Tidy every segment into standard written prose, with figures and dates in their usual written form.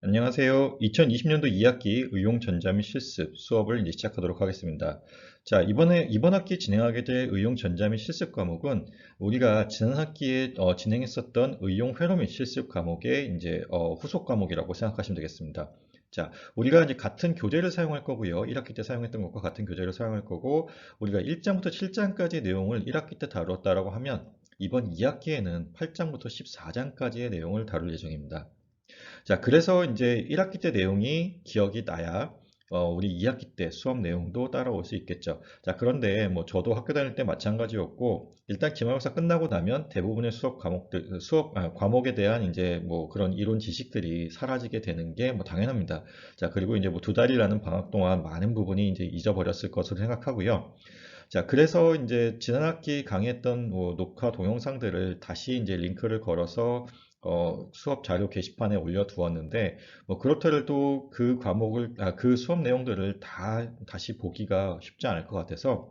안녕하세요. 2020년도 2학기 의용 전자 및 실습 수업을 이제 시작하도록 하겠습니다. 자, 이번 학기 진행하게 될 의용 전자 및 실습 과목은 우리가 지난 학기에 진행했었던 의용 회로 및 실습 과목의 이제 후속 과목이라고 생각하시면 되겠습니다. 자, 우리가 이제 같은 교재를 사용할 거고요. 1학기 때 사용했던 것과 같은 교재를 사용할 거고, 우리가 1장부터 7장까지의 내용을 1학기 때 다루었다라고 하면, 이번 2학기에는 8장부터 14장까지의 내용을 다룰 예정입니다. 자, 그래서 이제 1학기 때 내용이 기억이 나야 우리 2학기 때 수업 내용도 따라올 수 있겠죠. 자, 그런데 뭐 저도 학교 다닐 때 마찬가지였고, 일단 기말고사 끝나고 나면 대부분의 수업 과목들, 과목에 대한 이제 뭐 그런 이론 지식들이 사라지게 되는 게 뭐 당연합니다. 자, 그리고 이제 뭐 두 달이라는 방학 동안 많은 부분이 이제 잊어버렸을 것으로 생각하고요. 자, 그래서 이제 지난 학기 강의했던 뭐 녹화 동영상들을 다시 이제 링크를 걸어서 수업 자료 게시판에 올려두었는데, 뭐 그렇더라도 그 수업 내용들을 다시 보기가 쉽지 않을 것 같아서,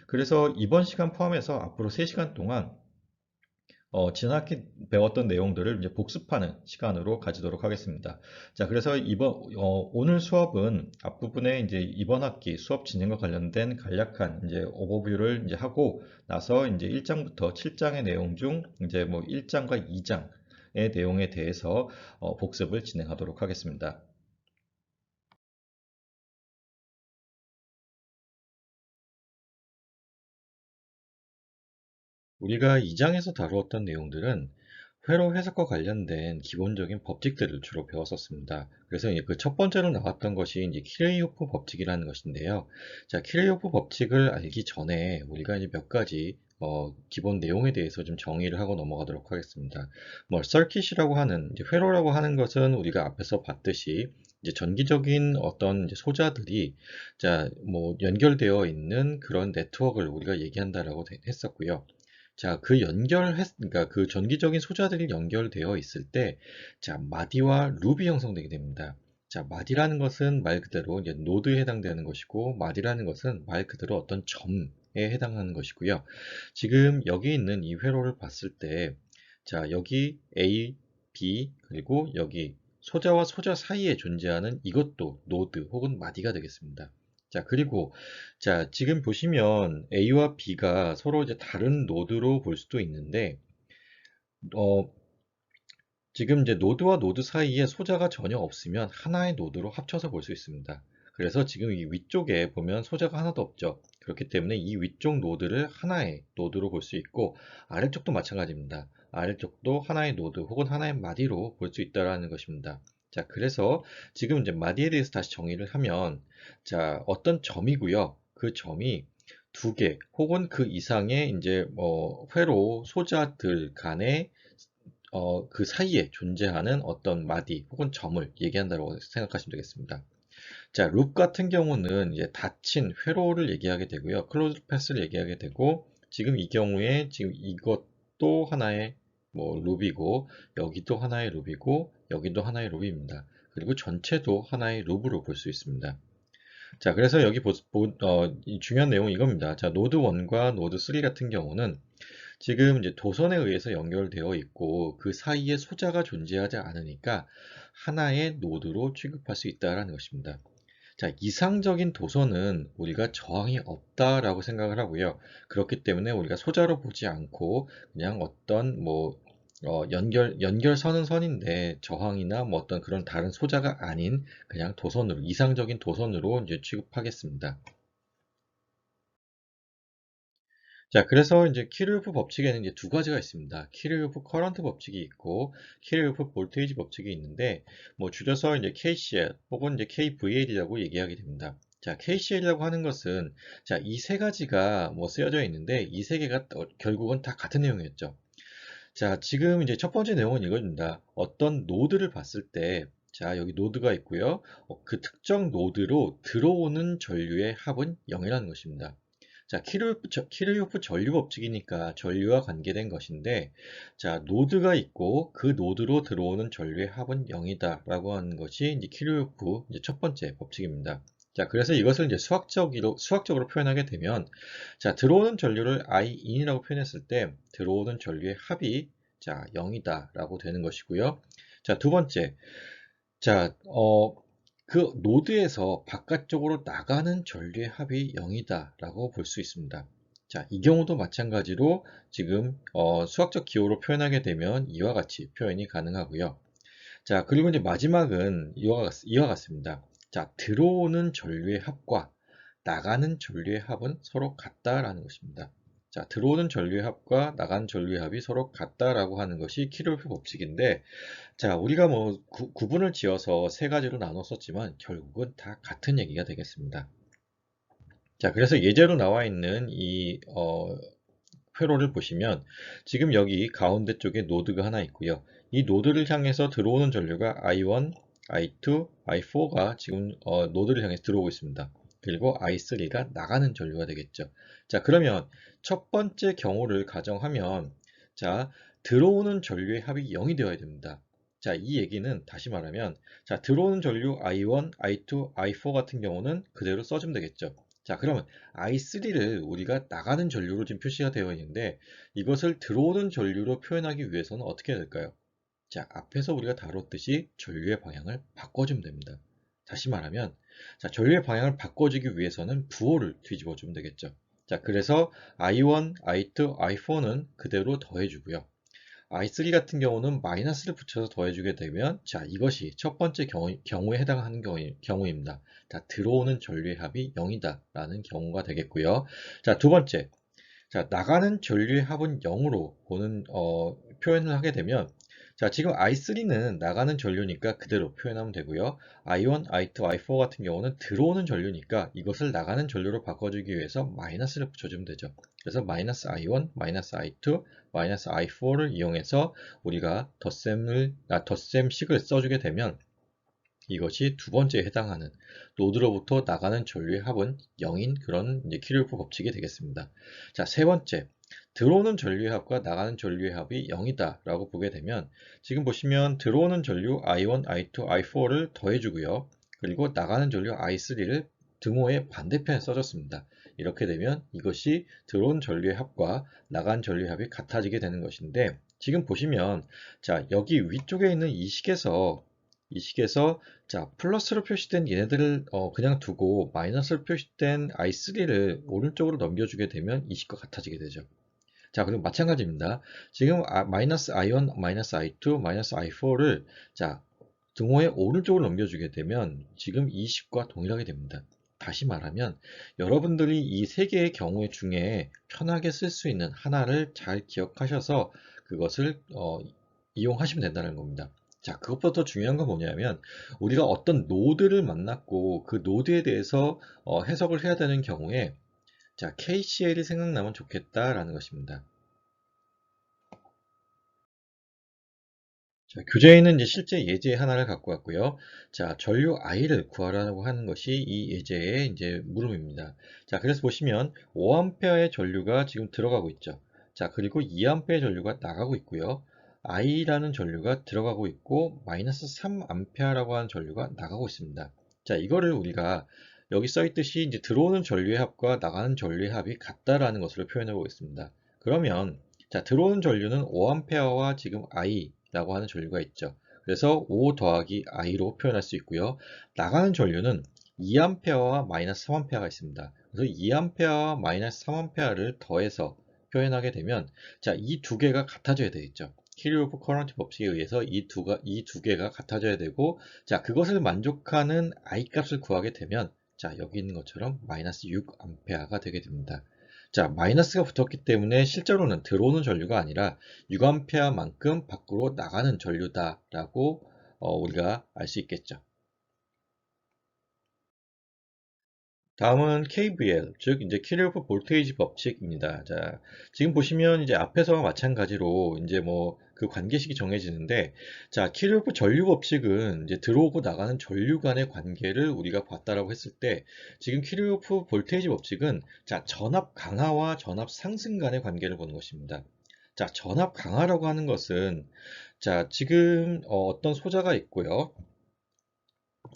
그래서 이번 시간 포함해서 앞으로 3시간 동안 지난 학기 배웠던 내용들을 이제 복습하는 시간으로 가지도록 하겠습니다. 자, 그래서 오늘 수업은 앞부분에 이제 이번 학기 수업 진행과 관련된 간략한 이제 오버뷰를 이제 하고 나서 이제 1장부터 7장의 내용 중 이제 뭐 1장과 2장의 내용에 대해서 복습을 진행하도록 하겠습니다. 우리가 2장에서 다루었던 내용들은 회로 해석과 관련된 기본적인 법칙들을 주로 배웠었습니다. 그래서 그 첫 번째로 나왔던 것이 이제 키레이호프 법칙이라는 것인데요. 자, 키레이호프 법칙을 알기 전에 우리가 이제 몇 가지 기본 내용에 대해서 좀 정의를 하고 넘어가도록 하겠습니다. 뭐 서킷이라고 하는 이제 회로라고 하는 것은 우리가 앞에서 봤듯이 이제 전기적인 어떤 이제 소자들이 뭐 연결되어 있는 그런 네트워크를 우리가 얘기한다라고 했었고요. 자, 그러니까 그 전기적인 소자들이 연결되어 있을 때, 자, 마디와 룹이 형성되게 됩니다. 자, 마디라는 것은 말 그대로 이제 노드에 해당되는 것이고, 마디라는 것은 말 그대로 어떤 점에 해당하는 것이고요. 지금 여기 있는 이 회로를 봤을 때, 자, 여기 A, B, 그리고 여기 소자와 소자 사이에 존재하는 이것도 노드 혹은 마디가 되겠습니다. 자, 그리고 지금 보시면 A와 B가 서로 이제 다른 노드로 볼 수도 있는데, 어, 지금 이제 노드와 노드 사이에 소자가 전혀 없으면 하나의 노드로 합쳐서 볼 수 있습니다. 그래서 지금 이 위쪽에 보면 소자가 하나도 없죠. 그렇기 때문에 이 위쪽 노드를 하나의 노드로 볼 수 있고, 아래쪽도 마찬가지입니다. 아래쪽도 하나의 노드 혹은 하나의 마디로 볼 수 있다라는 것입니다. 자, 그래서 지금 이제 마디에 대해서 다시 정의를 하면, 자, 어떤 점이고요. 그 점이 두 개 혹은 그 이상의 이제 회로 소자들 간의 그 사이에 존재하는 어떤 마디 혹은 점을 얘기한다고 생각하시면 되겠습니다. 자, 룹 같은 경우는 이제 닫힌 회로를 얘기하게 되고요. 클로즈 패스를 얘기하게 되고, 지금 이 경우에 지금 이것도 하나의 뭐 룹이고, 여기도 하나의 룹이고, 여기도 하나의 룹입니다. 그리고 전체도 하나의 룹으로 볼 수 있습니다. 자, 그래서 여기 이 중요한 내용은 이겁니다. 자, 노드 1과 노드 3 같은 경우는 지금 이제 도선에 의해서 연결되어 있고 그 사이에 소자가 존재하지 않으니까 하나의 노드로 취급할 수 있다라는 것입니다. 자, 이상적인 도선은 우리가 저항이 없다라고 생각을 하고요. 그렇기 때문에 우리가 소자로 보지 않고 그냥 어떤 뭐 연결선은 선인데 저항이나 뭐 어떤 그런 다른 소자가 아닌 그냥 도선으로 이상적인 도선으로 이제 취급하겠습니다. 자, 그래서 이제 키르요프 법칙에는 이제 두 가지가 있습니다. 키르요프 커런트 법칙이 있고, 키르요프 볼테이지 법칙이 있는데, 뭐 줄여서 이제 KCL 혹은 이제 KVL이라고 얘기하게 됩니다. 자, KCL이라고 하는 것은, 자, 이 세 가지가 뭐 쓰여져 있는데, 이 세 개가 결국은 다 같은 내용이었죠. 자, 지금 이제 첫 번째 내용은 이겁니다. 어떤 노드를 봤을 때, 자, 여기 노드가 있고요. 그 특정 노드로 들어오는 전류의 합은 0이라는 것입니다. 자, 키르요프 전류 법칙이니까 전류와 관계된 것인데, 자, 노드가 있고 그 노드로 들어오는 전류의 합은 0이다라고 하는 것이 이제 키르요프 이제 첫 번째 법칙입니다. 자, 그래서 이것을 이제 수학적으로 표현하게 되면, 자, 들어오는 전류를 I인이라고 표현했을 때, 들어오는 전류의 합이, 자, 0이다라고 되는 것이고요. 자, 두 번째, 자, 그 노드에서 바깥쪽으로 나가는 전류의 합이 0이다 라고 볼 수 있습니다. 자, 이 경우도 마찬가지로 지금 수학적 기호로 표현하게 되면 이와 같이 표현이 가능하고요. 자, 그리고 이제 마지막은 이와 같습니다. 자, 들어오는 전류의 합과 나가는 전류의 합은 서로 같다라는 것입니다. 자, 들어오는 전류의 합과 나가는 전류의 합이 서로 같다라고 하는 것이 키르호프 법칙인데, 자, 우리가 뭐 구분을 지어서 세 가지로 나눴었지만 결국은 다 같은 얘기가 되겠습니다. 자, 그래서 예제로 나와 있는 이 회로를 보시면 지금 여기 가운데 쪽에 노드가 하나 있고요. 이 노드를 향해서 들어오는 전류가 I1, I2, I4가 지금 노드를 향해서 들어오고 있습니다. 그리고 I3가 나가는 전류가 되겠죠. 자, 그러면 첫 번째 경우를 가정하면 자, 들어오는 전류의 합이 0이 되어야 됩니다. 자, 이 얘기는 다시 말하면 자, 들어오는 전류 I1, I2, I4 같은 경우는 그대로 써주면 되겠죠. 자, 그러면 I3를 우리가 나가는 전류로 지금 표시가 되어 있는데 이것을 들어오는 전류로 표현하기 위해서는 어떻게 해야 될까요? 자, 앞에서 우리가 다뤘듯이 전류의 방향을 바꿔주면 됩니다. 다시 말하면 자, 전류의 방향을 바꿔주기 위해서는 부호를 뒤집어 주면 되겠죠. 자, 그래서 I1, I2, I4는 그대로 더해주고요. I3 같은 경우는 마이너스를 붙여서 더해주게 되면 자, 이것이 첫 번째 경우에 해당하는 경우입니다. 자, 들어오는 전류의 합이 0이다 라는 경우가 되겠고요. 자, 두 번째, 자, 나가는 전류의 합은 0으로 보는 표현을 하게 되면 자, 지금 I3는 나가는 전류니까 그대로 표현하면 되고요. I1, I2, I4 같은 경우는 들어오는 전류니까 이것을 나가는 전류로 바꿔주기 위해서 마이너스를 붙여주면 되죠. 그래서 마이너스 I1, 마이너스 I2, 마이너스 I4를 이용해서 우리가 덧셈식을 써주게 되면 이것이 두 번째에 해당하는 노드로부터 나가는 전류의 합은 0인 그런 키르호프 법칙이 되겠습니다. 자, 세 번째, 들어오는 전류의 합과 나가는 전류의 합이 0이다 라고 보게 되면 지금 보시면 들어오는 전류 I1, I2, I4를 더해주고요. 그리고 나가는 전류 I3를 등호의 반대편에 써줬습니다. 이렇게 되면 이것이 들어온 전류의 합과 나간 전류의 합이 같아지게 되는 것인데 지금 보시면 자, 여기 위쪽에 있는 이 식에서 자, 플러스로 표시된 얘네들을 그냥 두고 마이너스로 표시된 I3를 오른쪽으로 넘겨주게 되면 이 식과 같아지게 되죠. 자, 그리고 마찬가지입니다. 지금 마이너스 I1, 마이너스 I2, 마이너스 I4를 자, 등호의 오른쪽으로 넘겨주게 되면 지금 이 식과 동일하게 됩니다. 다시 말하면 여러분들이 이 세 개의 경우 중에 편하게 쓸 수 있는 하나를 잘 기억하셔서 그것을 이용하시면 된다는 겁니다. 자, 그것보다 더 중요한 건 뭐냐면 우리가 어떤 노드를 만났고 그 노드에 대해서 해석을 해야 되는 경우에 자, KCL이 생각나면 좋겠다라는 것입니다. 자, 교재에는 이제 실제 예제 하나를 갖고 왔고요. 자, 전류 I를 구하라고 하는 것이 이 예제의 이제 물음입니다. 자, 그래서 보시면 5A의 전류가 지금 들어가고 있죠. 자, 그리고 2A의 전류가 나가고 있고요. I라는 전류가 들어가고 있고 마이너스 3A라고 하는 전류가 나가고 있습니다. 자, 이거를 우리가 여기 써 있듯이 이제 들어오는 전류의 합과 나가는 전류의 합이 같다라는 것으로 표현해 보겠습니다. 그러면 자, 들어오는 전류는 5A와 지금 I라고 하는 전류가 있죠. 그래서 5 더하기 I로 표현할 수 있고요. 나가는 전류는 2A와 마이너스 3A가 있습니다. 그래서 2A와 마이너스 3A를 더해서 표현하게 되면 자, 이 두 개가 같아져야 되겠죠. 키르호프 커런트 법칙에 의해서 이 두 개가 같아져야 되고 자, 그것을 만족하는 I 값을 구하게 되면 자, 여기 있는 것처럼 마이너스 6A가 되게 됩니다. 자, 마이너스가 붙었기 때문에 실제로는 들어오는 전류가 아니라 6A만큼 밖으로 나가는 전류다라고 우리가 알 수 있겠죠. 다음은 KVL, 즉 이제 키르호프 볼테이지 법칙입니다. 자, 지금 보시면 이제 앞에서와 마찬가지로 이제 뭐 그 관계식이 정해지는데, 자, 키르호프 전류 법칙은 이제 들어오고 나가는 전류 간의 관계를 우리가 봤다라고 했을 때, 지금 키르호프 볼테이지 법칙은 자, 전압 강하와 전압 상승 간의 관계를 보는 것입니다. 자, 전압 강하라고 하는 것은 자, 지금 어떤 소자가 있고요.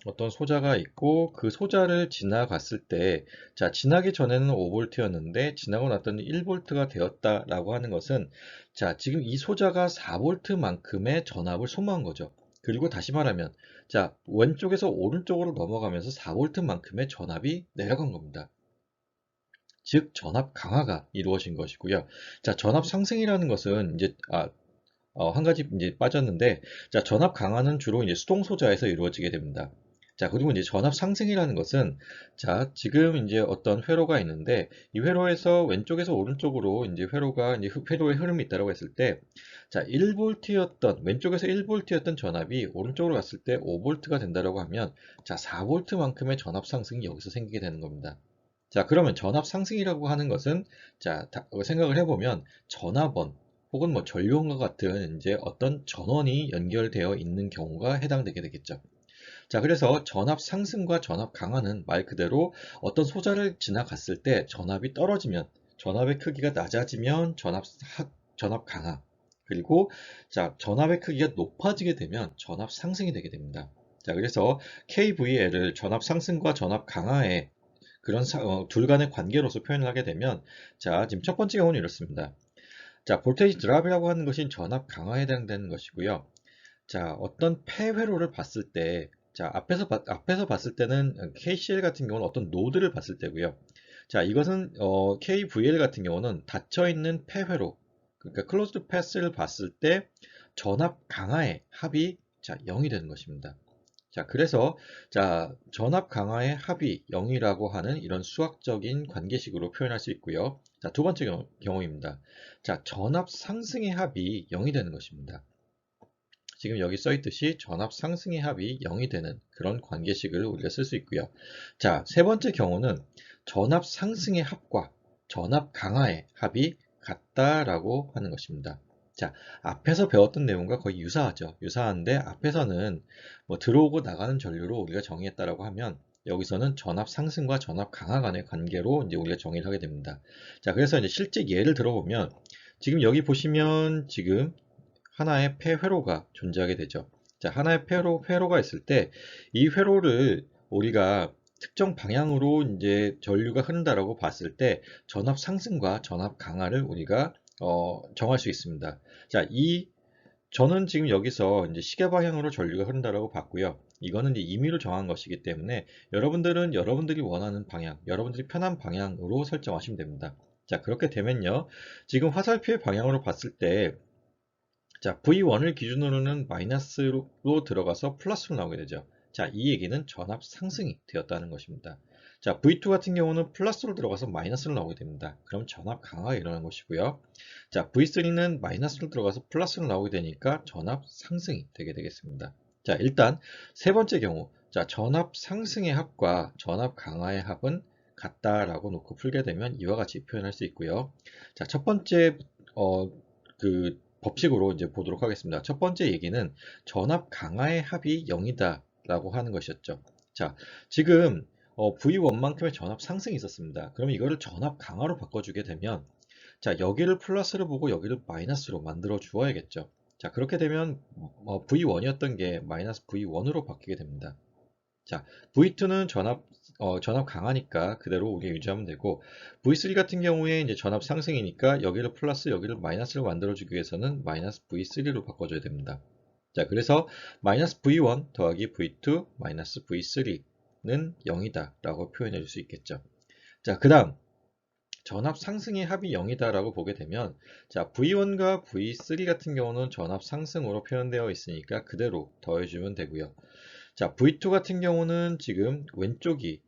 어떤 소자가 있고 그 소자를 지나갔을 때 자, 지나기 전에는 5V였는데 지나고 났더니 1V가 되었다라고 하는 것은 자, 지금 이 소자가 4V만큼의 전압을 소모한 거죠. 그리고 다시 말하면, 자, 왼쪽에서 오른쪽으로 넘어가면서 4V만큼의 전압이 내려간 겁니다. 즉, 전압 강화가 이루어진 것이고요. 자, 전압 상승이라는 것은 이제, 한 가지 이제 빠졌는데, 자, 전압 강화는 주로 이제 수동 소자에서 이루어지게 됩니다. 자, 그리고 이제 전압 상승이라는 것은, 자, 지금 이제 어떤 회로가 있는데, 이 회로에서 왼쪽에서 오른쪽으로 이제 회로의 흐름이 있다고 했을 때, 자, 1V였던, 왼쪽에서 1V였던 전압이 오른쪽으로 갔을 때 5V가 된다고 하면, 자, 4V만큼의 전압 상승이 여기서 생기게 되는 겁니다. 자, 그러면 전압 상승이라고 하는 것은, 자, 생각을 해보면, 전압원, 혹은 뭐 전류원과 같은 이제 어떤 전원이 연결되어 있는 경우가 해당되게 되겠죠. 자, 그래서 전압 상승과 전압 강화는 말 그대로 어떤 소자를 지나갔을 때 전압이 떨어지면, 전압의 크기가 낮아지면 전압 강화, 그리고 자, 전압의 크기가 높아지게 되면 전압 상승이 되게 됩니다. 자, 그래서 KVL을 전압 상승과 전압 강화의 그런 둘 간의 관계로서 표현을 하게 되면, 자, 지금 첫 번째 경우는 이렇습니다. 자, 볼테이지 드랍이라고 하는 것이 전압 강화에 해당되는 것이고요. 자, 어떤 폐회로를 봤을 때, 자, 앞에서 봤을 때는 KCL 같은 경우는 어떤 노드를 봤을 때고요. 자, 이것은 KVL 같은 경우는 닫혀 있는 폐회로, 그러니까 클로즈드 패스를 봤을 때 전압 강화의 합이 자, 0이 되는 것입니다. 자, 그래서 자, 전압 강화의 합이 0이라고 하는 이런 수학적인 관계식으로 표현할 수 있고요. 자, 두 번째 경우입니다. 자, 전압 상승의 합이 0이 되는 것입니다. 지금 여기 써 있듯이 전압 상승의 합이 0이 되는 그런 관계식을 우리가 쓸 수 있고요. 자, 세 번째 경우는 전압 상승의 합과 전압 강화의 합이 같다라고 하는 것입니다. 자, 앞에서 배웠던 내용과 거의 유사하죠. 유사한데 앞에서는 뭐 들어오고 나가는 전류로 우리가 정의했다라고 하면, 여기서는 전압 상승과 전압 강화 간의 관계로 이제 우리가 정의를 하게 됩니다. 자, 그래서 이제 실제 예를 들어보면, 지금 여기 보시면 지금 하나의 폐회로가 존재하게 되죠. 자, 하나의 회로가 있을 때, 이 회로를 우리가 특정 방향으로 이제 전류가 흐른다라고 봤을 때, 전압 상승과 전압 강화를 우리가 정할 수 있습니다. 자, 저는 지금 여기서 이제 시계 방향으로 전류가 흐른다라고 봤고요. 이거는 이제 임의로 정한 것이기 때문에 여러분들은 여러분들이 원하는 방향, 여러분들이 편한 방향으로 설정하시면 됩니다. 자, 그렇게 되면요. 지금 화살표의 방향으로 봤을 때, 자, V1을 기준으로는 마이너스로 들어가서 플러스로 나오게 되죠. 자, 이 얘기는 전압 상승이 되었다는 것입니다. 자, V2 같은 경우는 플러스로 들어가서 마이너스로 나오게 됩니다. 그럼 전압 강화가 일어나는 것이고요. 자, V3는 마이너스로 들어가서 플러스로 나오게 되니까 전압 상승이 되게 되겠습니다. 자, 일단 세 번째 경우, 자, 전압 상승의 합과 전압 강화의 합은 같다라고 놓고 풀게 되면 이와 같이 표현할 수 있고요. 자, 첫 번째 그 법칙으로 이제 보도록 하겠습니다. 첫 번째 얘기는 전압 강화의 합이 0이다 라고 하는 것이었죠. 자, 지금 V1만큼의 전압 상승이 있었습니다. 그럼 이거를 전압 강화로 바꿔주게 되면, 자, 여기를 플러스로 보고 여기를 마이너스로 만들어 주어야겠죠. 자, 그렇게 되면 V1이었던 게 마이너스 V1으로 바뀌게 됩니다. 자, V2는 전압 강하니까 그대로 우리가 유지하면 되고, V3 같은 경우에 이제 전압 상승이니까 여기를 플러스 여기를 마이너스로 만들어주기 위해서는 마이너스 V3로 바꿔줘야 됩니다. 자, 그래서 마이너스 V1 더하기 V2 마이너스 V3는 0이다 라고 표현해 줄 수 있겠죠. 자, 그 다음 전압 상승의 합이 0이다 라고 보게 되면, 자, V1과 V3 같은 경우는 전압 상승으로 표현되어 있으니까 그대로 더해주면 되고요. 자, V2 같은 경우는 지금 왼쪽이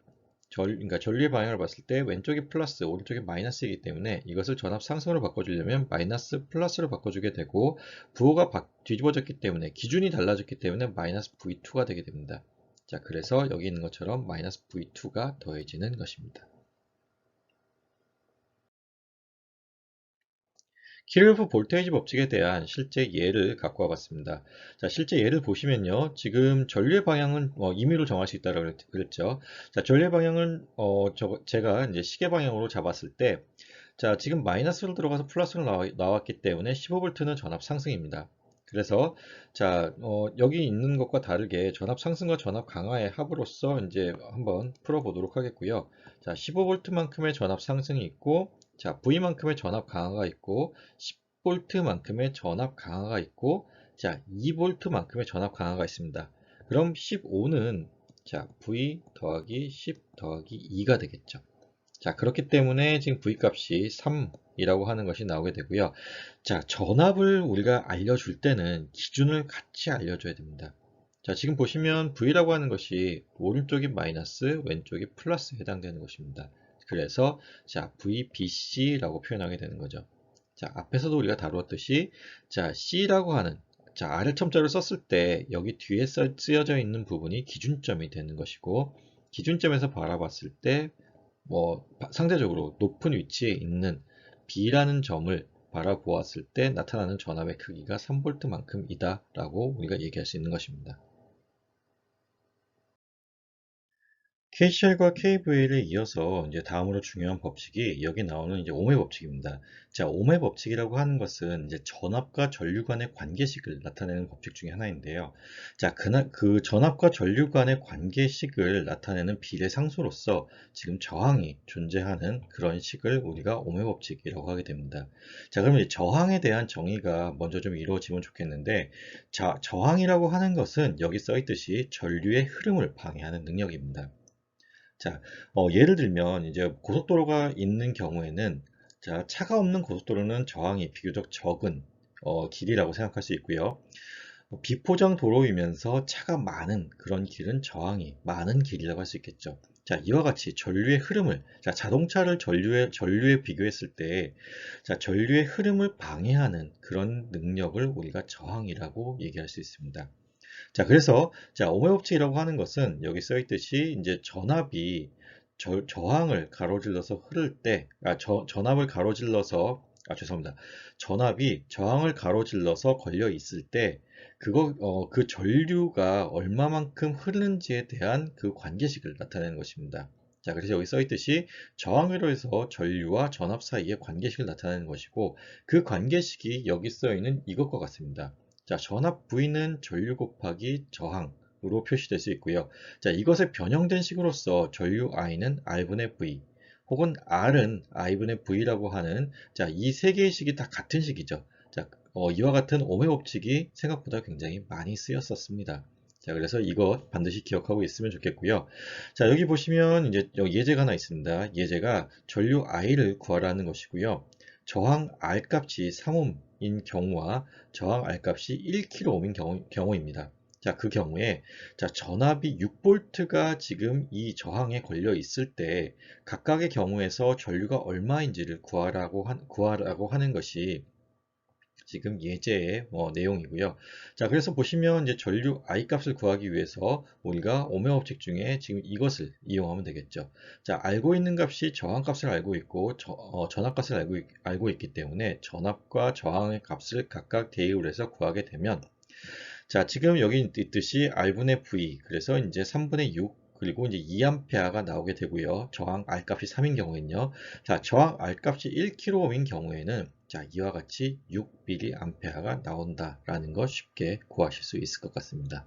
그러니까 전류의 방향을 봤을 때 왼쪽이 플러스, 오른쪽이 마이너스이기 때문에 이것을 전압 상승으로 바꿔주려면 마이너스 플러스로 바꿔주게 되고, 부호가 뒤집어졌기 때문에, 기준이 달라졌기 때문에 마이너스 V2가 되게 됩니다. 자, 그래서 여기 있는 것처럼 마이너스 V2가 더해지는 것입니다. 키르호프 볼테이지 법칙에 대한 실제 예를 갖고 와봤습니다. 자, 실제 예를 보시면요. 지금 전류의 방향은 임의로 정할 수 있다고 그랬죠. 자, 전류의 방향은 제가 이제 시계 방향으로 잡았을 때, 자, 지금 마이너스로 들어가서 플러스로 나왔기 때문에 15V는 전압 상승입니다. 그래서 자, 여기 있는 것과 다르게 전압 상승과 전압 강화의 합으로서 이제 한번 풀어보도록 하겠고요. 자, 15V만큼의 전압 상승이 있고, 자, V만큼의 전압 강화가 있고, 10V만큼의 전압 강화가 있고, 자, 2V만큼의 전압 강화가 있습니다. 그럼 15는 자, V 더하기 10 더하기 2가 되겠죠. 자, 그렇기 때문에 지금 V 값이 3이라고 하는 것이 나오게 되고요. 자, 전압을 우리가 알려줄 때는 기준을 같이 알려줘야 됩니다. 자, 지금 보시면 V라고 하는 것이 오른쪽이 마이너스, 왼쪽이 플러스에 해당되는 것입니다. 그래서 자, VBC라고 표현하게 되는 거죠. 자, 앞에서도 우리가 다루었듯이 자, C라고 하는 자, 아래 첨자를 썼을 때 여기 뒤에 쓰여져 있는 부분이 기준점이 되는 것이고 기준점에서 바라봤을 때 상대적으로 높은 위치에 있는 B라는 점을 바라보았을 때 나타나는 전압의 크기가 3V만큼이다 라고 우리가 얘기할 수 있는 것입니다. KCL과 KVL에 이어서 이제 다음으로 중요한 법칙이 여기 나오는 이제 오음의 법칙입니다. 자, 오음의 법칙이라고 하는 것은 이제 전압과 전류 간의 관계식을 나타내는 법칙 중에 하나인데요. 자, 그 전압과 전류 간의 관계식을 나타내는 비례 상수로서 지금 저항이 존재하는 그런 식을 우리가 오음의 법칙이라고 하게 됩니다. 자, 그러면 이 저항에 대한 정의가 먼저 좀 이루어지면 좋겠는데, 자, 저항이라고 하는 것은 여기 써 있듯이 전류의 흐름을 방해하는 능력입니다. 자, 예를 들면 이제 고속도로가 있는 경우에는 자, 차가 없는 고속도로는 저항이 비교적 적은 길이라고 생각할 수 있고요. 비포장 도로이면서 차가 많은 그런 길은 저항이 많은 길이라고 할 수 있겠죠. 자, 이와 같이 전류의 흐름을, 자, 자동차를 전류에 비교했을 때, 자, 전류의 흐름을 방해하는 그런 능력을 우리가 저항이라고 얘기할 수 있습니다. 자, 그래서 자, 오음의 법칙이라고 하는 것은 여기 써 있듯이 이제 전압이 저항을 가로질러서 흐를 때, 전압을 가로질러서, 죄송합니다. 전압이 저항을 가로질러서 걸려 있을 때, 그 전류가 얼마만큼 흐르는지에 대한 그 관계식을 나타내는 것입니다. 자, 그래서 여기 써 있듯이 저항으로 해서 전류와 전압 사이의 관계식을 나타내는 것이고, 그 관계식이 여기 써 있는 이것과 같습니다. 자, 전압 V는 전류 곱하기 저항으로 표시될 수 있고요. 자, 이것의 변형된 식으로서 전류 I는 R분의 V, 혹은 R은 I분의 V라고 하는, 자, 이 세 개의 식이 다 같은 식이죠. 자, 이와 같은 오음의 법칙이 생각보다 굉장히 많이 쓰였었습니다. 자, 그래서 이거 반드시 기억하고 있으면 좋겠고요. 자, 여기 보시면 이제 여기 예제가 하나 있습니다. 예제가 전류 I를 구하라는 것이고요. 저항 R 값이 3옴인 경우와 저항 R 값이 1kΩ인 경우입니다. 자, 그 경우에 자, 전압이 6V가 지금 이 저항에 걸려 있을 때 각각의 경우에서 전류가 얼마인지를 구하라고 하는 것이 지금 예제의 내용이고요. 자, 그래서 보시면 이제 전류 I 값을 구하기 위해서 우리가 오hm 법칙 중에 지금 이것을 이용하면 되겠죠. 자, 알고 있는 값이 저항 값을 알고 있고 전압 값을 알고 있기 때문에 전압과 저항의 값을 각각 대입을 해서 구하게 되면, 자, 지금 여기 있듯이 R분의 V, 그래서 이제 3분의 6, 그리고 이제 2A가 나오게 되고요. 저항 R 값이 3인 경우에는요. 자, 저항 R 값이 1kΩ인 경우에는 자, 이와 같이 6mA가 나온다라는 거 쉽게 구하실 수 있을 것 같습니다.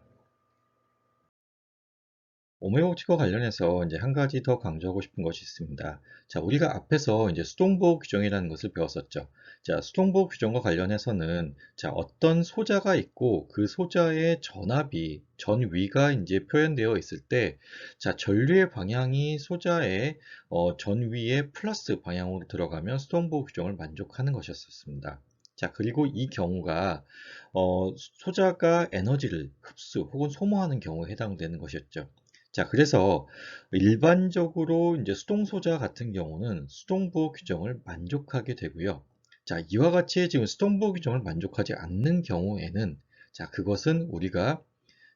오메오 법칙과 관련해서 이제 한 가지 더 강조하고 싶은 것이 있습니다. 자, 우리가 앞에서 이제 수동보호 규정이라는 것을 배웠었죠. 자, 수동보호 규정과 관련해서는 자, 어떤 소자가 있고 그 소자의 전위가 이제 표현되어 있을 때, 자, 전류의 방향이 소자의 전위의 플러스 방향으로 들어가면 수동보호 규정을 만족하는 것이었습니다. 자, 그리고 이 경우가 소자가 에너지를 흡수 혹은 소모하는 경우에 해당되는 것이었죠. 자, 그래서 일반적으로 이제 수동소자 같은 경우는 수동보호 규정을 만족하게 되고요. 자, 이와 같이 지금 수동보호 규정을 만족하지 않는 경우에는, 자, 그것은 우리가,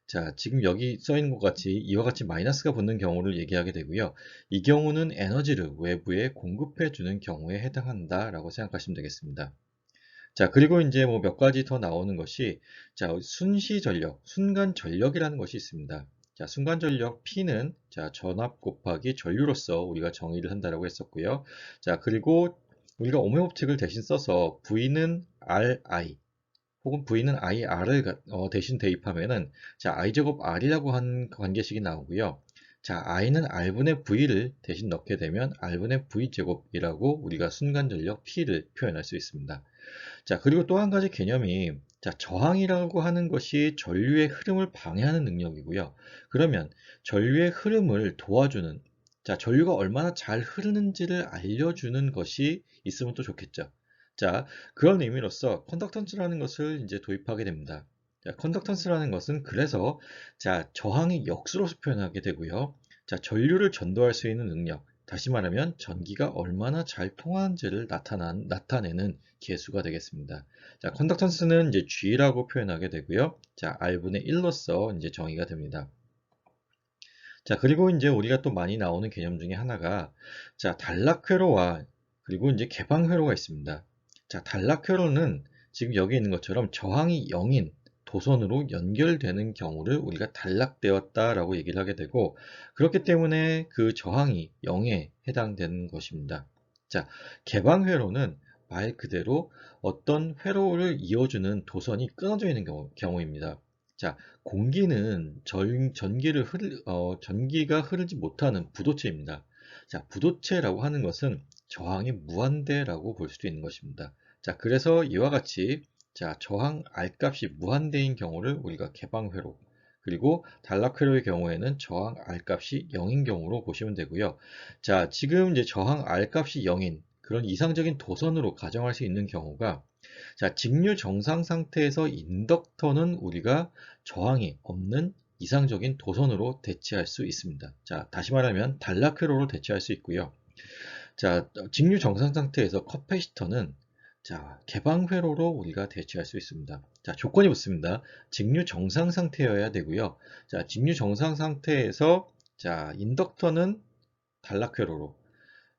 자, 지금 여기 써 있는 것 같이 이와 같이 마이너스가 붙는 경우를 얘기하게 되고요. 이 경우는 에너지를 외부에 공급해 주는 경우에 해당한다라고 생각하시면 되겠습니다. 자, 그리고 이제 뭐 몇 가지 더 나오는 것이, 자, 순시 전력, 순간 전력이라는 것이 있습니다. 자, 순간 전력 P는 자, 전압 곱하기 전류로서 우리가 정의를 한다라고 했었고요. 자, 그리고 우리가 오hm 법칙을 대신 써서 V는 RI 혹은 V는 IR을 대신 대입하면은 자, I제곱 R이라고 하는 관계식이 나오고요. 자, I는 R분의 V를 대신 넣게 되면 R분의 V제곱이라고 우리가 순간 전력 P를 표현할 수 있습니다. 자, 그리고 또 한 가지 개념이, 자, 저항이라고 하는 것이 전류의 흐름을 방해하는 능력이고요. 그러면 전류의 흐름을 도와주는, 자, 전류가 얼마나 잘 흐르는지를 알려주는 것이 있으면 또 좋겠죠. 자, 그런 의미로서 컨덕턴스라는 것을 이제 도입하게 됩니다. 자, 컨덕턴스라는 것은 그래서 자, 저항의 역수로서 표현하게 되고요. 자, 전류를 전도할 수 있는 능력, 다시 말하면 전기가 얼마나 잘 통하는지를 나타내는 계수가 되겠습니다. 자, 컨덕턴스는 이제 G라고 표현하게 되고요. 자, R분의 1로서 이제 정의가 됩니다. 자, 그리고 이제 우리가 또 많이 나오는 개념 중에 하나가, 자, 단락회로와 그리고 이제 개방회로가 있습니다. 자, 단락회로는 지금 여기 있는 것처럼 저항이 0인 도선으로 연결되는 경우를 우리가 단락되었다라고 얘기를 하게 되고, 그렇기 때문에 그 저항이 0에 해당되는 것입니다. 자, 개방회로는 말 그대로 어떤 회로를 이어주는 도선이 끊어져 있는 경우입니다. 자, 공기는 전기가 흐르지 못하는 부도체입니다. 자, 부도체라고 하는 것은 저항이 무한대라고 볼 수도 있는 것입니다. 자, 그래서 이와 같이 자, 저항 R값이 무한대인 경우를 우리가 개방회로, 그리고 단락회로의 경우에는 저항 R값이 0인 경우로 보시면 되고요. 자, 지금 이제 저항 R값이 0인 그런 이상적인 도선으로 가정할 수 있는 경우가, 자, 직류 정상 상태에서 인덕터는 우리가 저항이 없는 이상적인 도선으로 대체할 수 있습니다. 자, 다시 말하면 단락회로로 대체할 수 있고요. 자, 직류 정상 상태에서 커패시터는 자, 개방회로로 우리가 대체할 수 있습니다. 자, 조건이 붙습니다. 직류 정상 상태여야 되고요. 자, 직류 정상 상태에서 자, 인덕터는 단락회로로,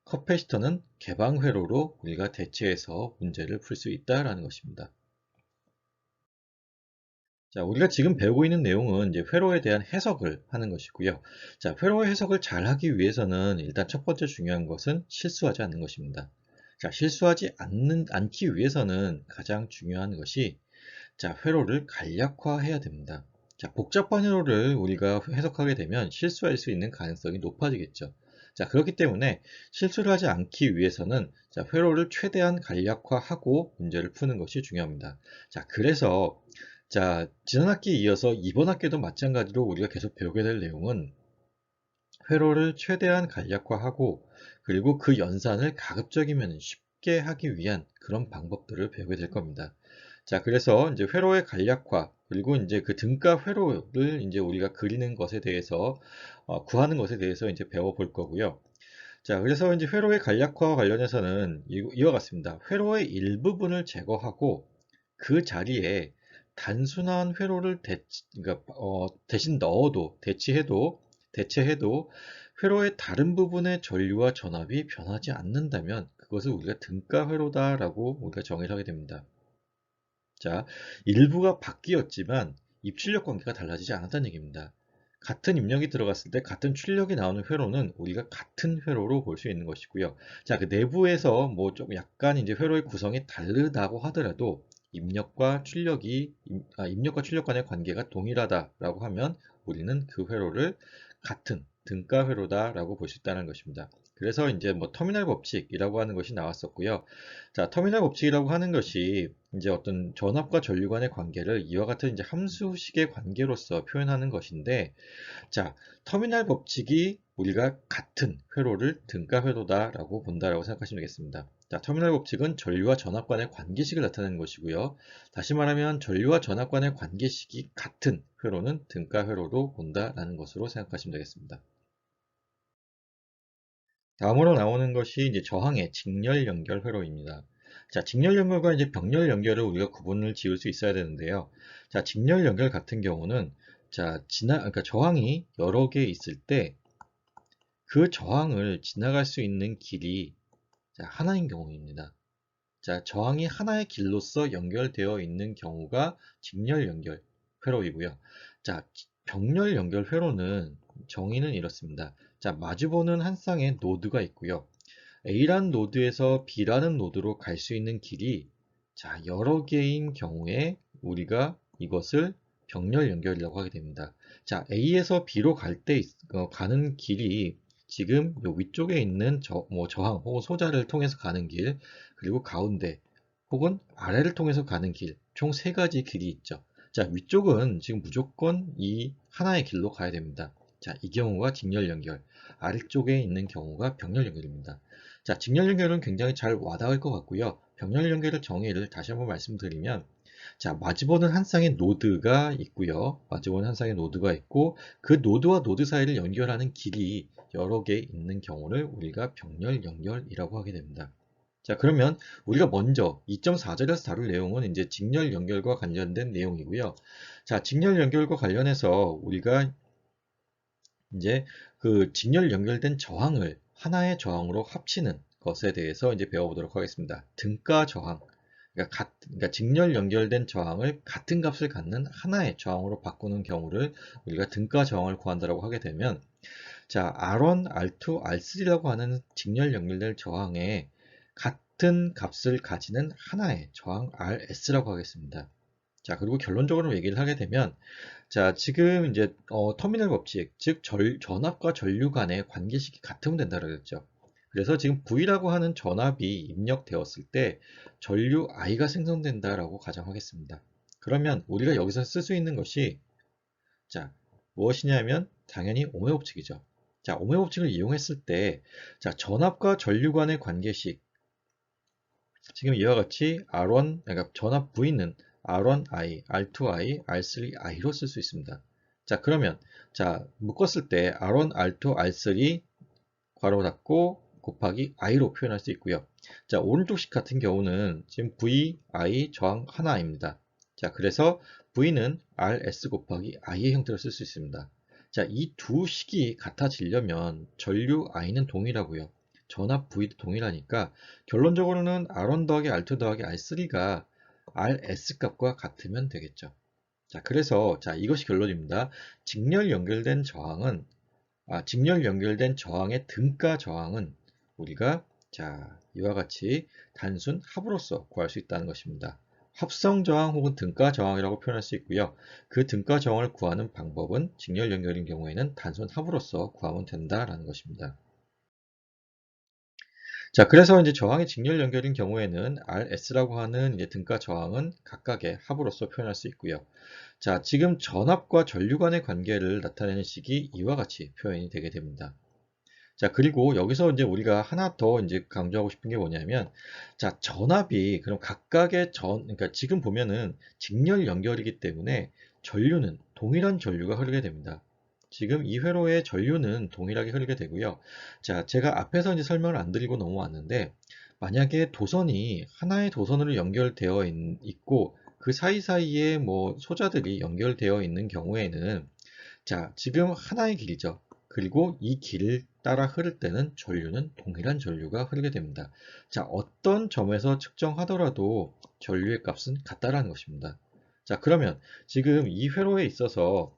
커패시터는 개방회로로 우리가 대체해서 문제를 풀 수 있다라는 것입니다. 자, 우리가 지금 배우고 있는 내용은 이제 회로에 대한 해석을 하는 것이고요. 자, 회로의 해석을 잘 하기 위해서는 일단 첫 번째 중요한 것은 실수하지 않는 것입니다. 자, 실수하지 않기 위해서는 가장 중요한 것이 자, 회로를 간략화해야 됩니다. 자, 복잡한 회로를 우리가 해석하게 되면 실수할 수 있는 가능성이 높아지겠죠. 자, 그렇기 때문에 실수를 하지 않기 위해서는 자, 회로를 최대한 간략화하고 문제를 푸는 것이 중요합니다. 자, 그래서 자, 지난 학기에 이어서 이번 학기도 마찬가지로 우리가 계속 배우게 될 내용은 회로를 최대한 간략화하고 그리고 그 연산을 가급적이면 쉽게 하기 위한 그런 방법들을 배우게 될 겁니다. 자, 그래서 이제 회로의 간략화 그리고 이제 그 등가 회로를 이제 우리가 그리는 것에 대해서 구하는 것에 대해서 이제 배워볼 거고요. 자, 그래서 이제 회로의 간략화와 관련해서는 이와 같습니다. 회로의 일부분을 제거하고 그 자리에 단순한 회로를 그러니까 대신 넣어도 대체해도 회로의 다른 부분의 전류와 전압이 변하지 않는다면 그것을 우리가 등가 회로다라고 우리가 정의를 하게 됩니다. 자, 일부가 바뀌었지만 입출력 관계가 달라지지 않았다는 얘기입니다. 같은 입력이 들어갔을 때 같은 출력이 나오는 회로는 우리가 같은 회로로 볼 수 있는 것이고요. 자, 그 내부에서 뭐 좀 약간 이제 회로의 구성이 다르다고 하더라도 입력과 출력 간의 관계가 동일하다라고 하면 우리는 그 회로를 같은 등가 회로다라고 볼 수 있다는 것입니다. 그래서 이제 뭐 터미널 법칙이라고 하는 것이 나왔었고요. 자, 터미널 법칙이라고 하는 것이 이제 어떤 전압과 전류 간의 관계를 이와 같은 이제 함수식의 관계로서 표현하는 것인데, 자, 터미널 법칙이 우리가 같은 회로를 등가 회로다라고 본다라고 생각하시면 되겠습니다. 자, 터미널 법칙은 전류와 전압 간의 관계식을 나타내는 것이고요. 다시 말하면 전류와 전압 간의 관계식이 같은 회로는 등가 회로로 본다라는 것으로 생각하시면 되겠습니다. 다음으로 나오는 것이 이제 저항의 직렬 연결 회로입니다. 자, 직렬 연결과 이제 병렬 연결을 우리가 구분을 지을 수 있어야 되는데요. 자, 직렬 연결 같은 경우는 자, 그러니까 저항이 여러 개 있을 때 그 저항을 지나갈 수 있는 길이 자, 하나인 경우입니다. 자, 저항이 하나의 길로서 연결되어 있는 경우가 직렬 연결 회로이고요. 자, 병렬 연결 회로는 정의는 이렇습니다. 자, 마주보는 한 쌍의 노드가 있고요. A라는 노드에서 B라는 노드로 갈 수 있는 길이 자, 여러 개인 경우에 우리가 이것을 병렬 연결이라고 하게 됩니다. 자, A에서 B로 가는 길이 지금 요 위쪽에 있는 저항 혹은 소자를 통해서 가는 길, 그리고 가운데 혹은 아래를 통해서 가는 길, 총 세 가지 길이 있죠. 자, 위쪽은 지금 무조건 이 하나의 길로 가야 됩니다. 자, 이 경우가 직렬 연결, 아래쪽에 있는 경우가 병렬 연결입니다. 자, 직렬 연결은 굉장히 잘 와닿을 것 같고요. 병렬 연결의 정의를 다시 한번 말씀드리면, 자, 마주보는 한 쌍의 노드가 있고요. 마주보는 한 쌍의 노드가 있고, 그 노드와 노드 사이를 연결하는 길이 여러 개 있는 경우를 우리가 병렬 연결이라고 하게 됩니다. 자, 그러면 우리가 먼저 2.4절에서 다룰 내용은 이제 직렬 연결과 관련된 내용이고요. 자, 직렬 연결과 관련해서 우리가 이제 그 직렬 연결된 저항을 하나의 저항으로 합치는 것에 대해서 이제 배워보도록 하겠습니다. 등가 저항. 그러니까 직렬 연결된 저항을 같은 값을 갖는 하나의 저항으로 바꾸는 경우를 우리가 등가 저항을 구한다고 하게 되면, 자, R1, R2, R3라고 하는 직렬 연결될 저항에 같은 값을 가지는 하나의 저항 RS라고 하겠습니다. 자, 그리고 결론적으로 얘기를 하게 되면, 자, 지금 이제 터미널 법칙, 즉 전압과 전류 간의 관계식이 같으면 된다고 그랬죠. 그래서 지금 V라고 하는 전압이 입력되었을 때 전류 I가 생성된다라고 가정하겠습니다. 그러면 우리가 여기서 쓸 수 있는 것이, 자, 무엇이냐면 당연히 오메 법칙이죠. 자, 오메 법칙을 이용했을 때, 자, 전압과 전류 간의 관계식, 지금 이와 같이 R1, 그러니까 전압 V는 R1I, R2I, R3I로 쓸 수 있습니다. 자, 그러면, 자, 묶었을 때 R1, R2, R3 괄호 닫고 곱하기 I로 표현할 수 있고요. 자, 오른쪽식 같은 경우는 지금 V, I 저항 하나입니다. 자, 그래서 V는 RS 곱하기 I의 형태로 쓸 수 있습니다. 자, 이 두 식이 같아지려면 전류 I는 동일하고요. 전압 V도 동일하니까 결론적으로는 R1 더하기 R2 더하기 R3가 RS 값과 같으면 되겠죠. 자, 그래서 자, 이것이 결론입니다. 직렬 연결된 저항은 직렬 연결된 저항의 등가 저항은 우리가 자, 이와 같이 단순 합으로서 구할 수 있다는 것입니다. 합성 저항 혹은 등가 저항이라고 표현할 수 있고요. 그 등가 저항을 구하는 방법은 직렬 연결인 경우에는 단순 합으로서 구하면 된다라는 것입니다. 자, 그래서 이제 저항의 직렬 연결인 경우에는 RS라고 하는 이제 등가 저항은 각각의 합으로서 표현할 수 있고요. 자, 지금 전압과 전류 간의 관계를 나타내는 식이 이와 같이 표현이 되게 됩니다. 자, 그리고 여기서 이제 우리가 하나 더 이제 강조하고 싶은 게 뭐냐면, 자, 전압이 그럼 각각의 그러니까 지금 보면은 직렬 연결이기 때문에 전류는 동일한 전류가 흐르게 됩니다. 지금 이 회로의 전류는 동일하게 흐르게 되고요. 자, 제가 앞에서 이제 설명을 안 드리고 넘어왔는데, 만약에 도선이 하나의 도선으로 연결되어 있고, 그 사이사이에 뭐 소자들이 연결되어 있는 경우에는, 자, 지금 하나의 길이죠. 그리고 이 길을 따라 흐를 때는 전류는 동일한 전류가 흐르게 됩니다. 자, 어떤 점에서 측정하더라도 전류의 값은 같다라는 것입니다. 자, 그러면 지금 이 회로에 있어서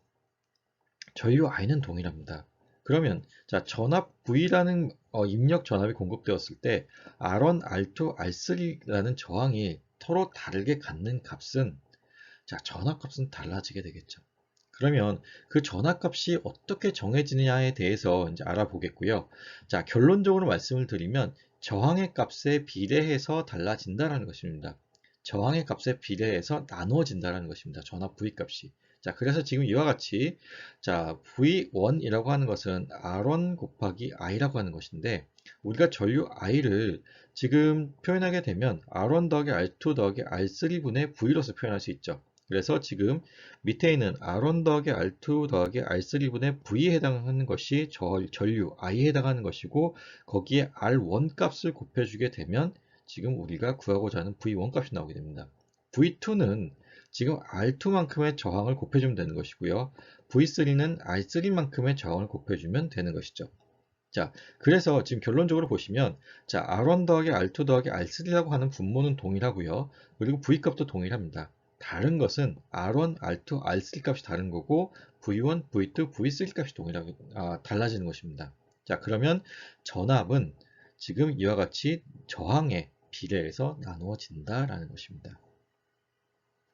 전류 I는 동일합니다. 그러면 자, 전압 V라는 입력 전압이 공급되었을 때 R1, R2, R3라는 저항이 서로 다르게 갖는 값은, 자, 전압값은 달라지게 되겠죠. 그러면 그 전압값이 어떻게 정해지느냐에 대해서 이제 알아보겠고요. 자, 결론적으로 말씀을 드리면 저항의 값에 비례해서 달라진다는 것입니다. 저항의 값에 비례해서 나누어진다는 것입니다. 전압 V 값이. 자, 그래서 지금 이와 같이 자, V1이라고 하는 것은 R1 곱하기 I라고 하는 것인데, 우리가 전류 I를 지금 표현하게 되면 R1 더하기 R2 더하기 R3분의 V로서 표현할 수 있죠. 그래서 지금 밑에 있는 R1 더하기 R2 더하기 R3분의 V에 해당하는 것이 전류 I에 해당하는 것이고, 거기에 R1 값을 곱해주게 되면 지금 우리가 구하고자 하는 V1 값이 나오게 됩니다. V2는 지금 R2만큼의 저항을 곱해주면 되는 것이고요. V3는 R3만큼의 저항을 곱해주면 되는 것이죠. 자, 그래서 지금 결론적으로 보시면, 자, R1 더하기 R2 더하기 R3라고 하는 분모는 동일하고요. 그리고 V값도 동일합니다. 다른 것은 R1, R2, R3 값이 다른 거고, V1, V2, V3 값이 동일하게 달라지는 것입니다. 자, 그러면 전압은 지금 이와 같이 저항에 비례해서 나누어진다라는 것입니다.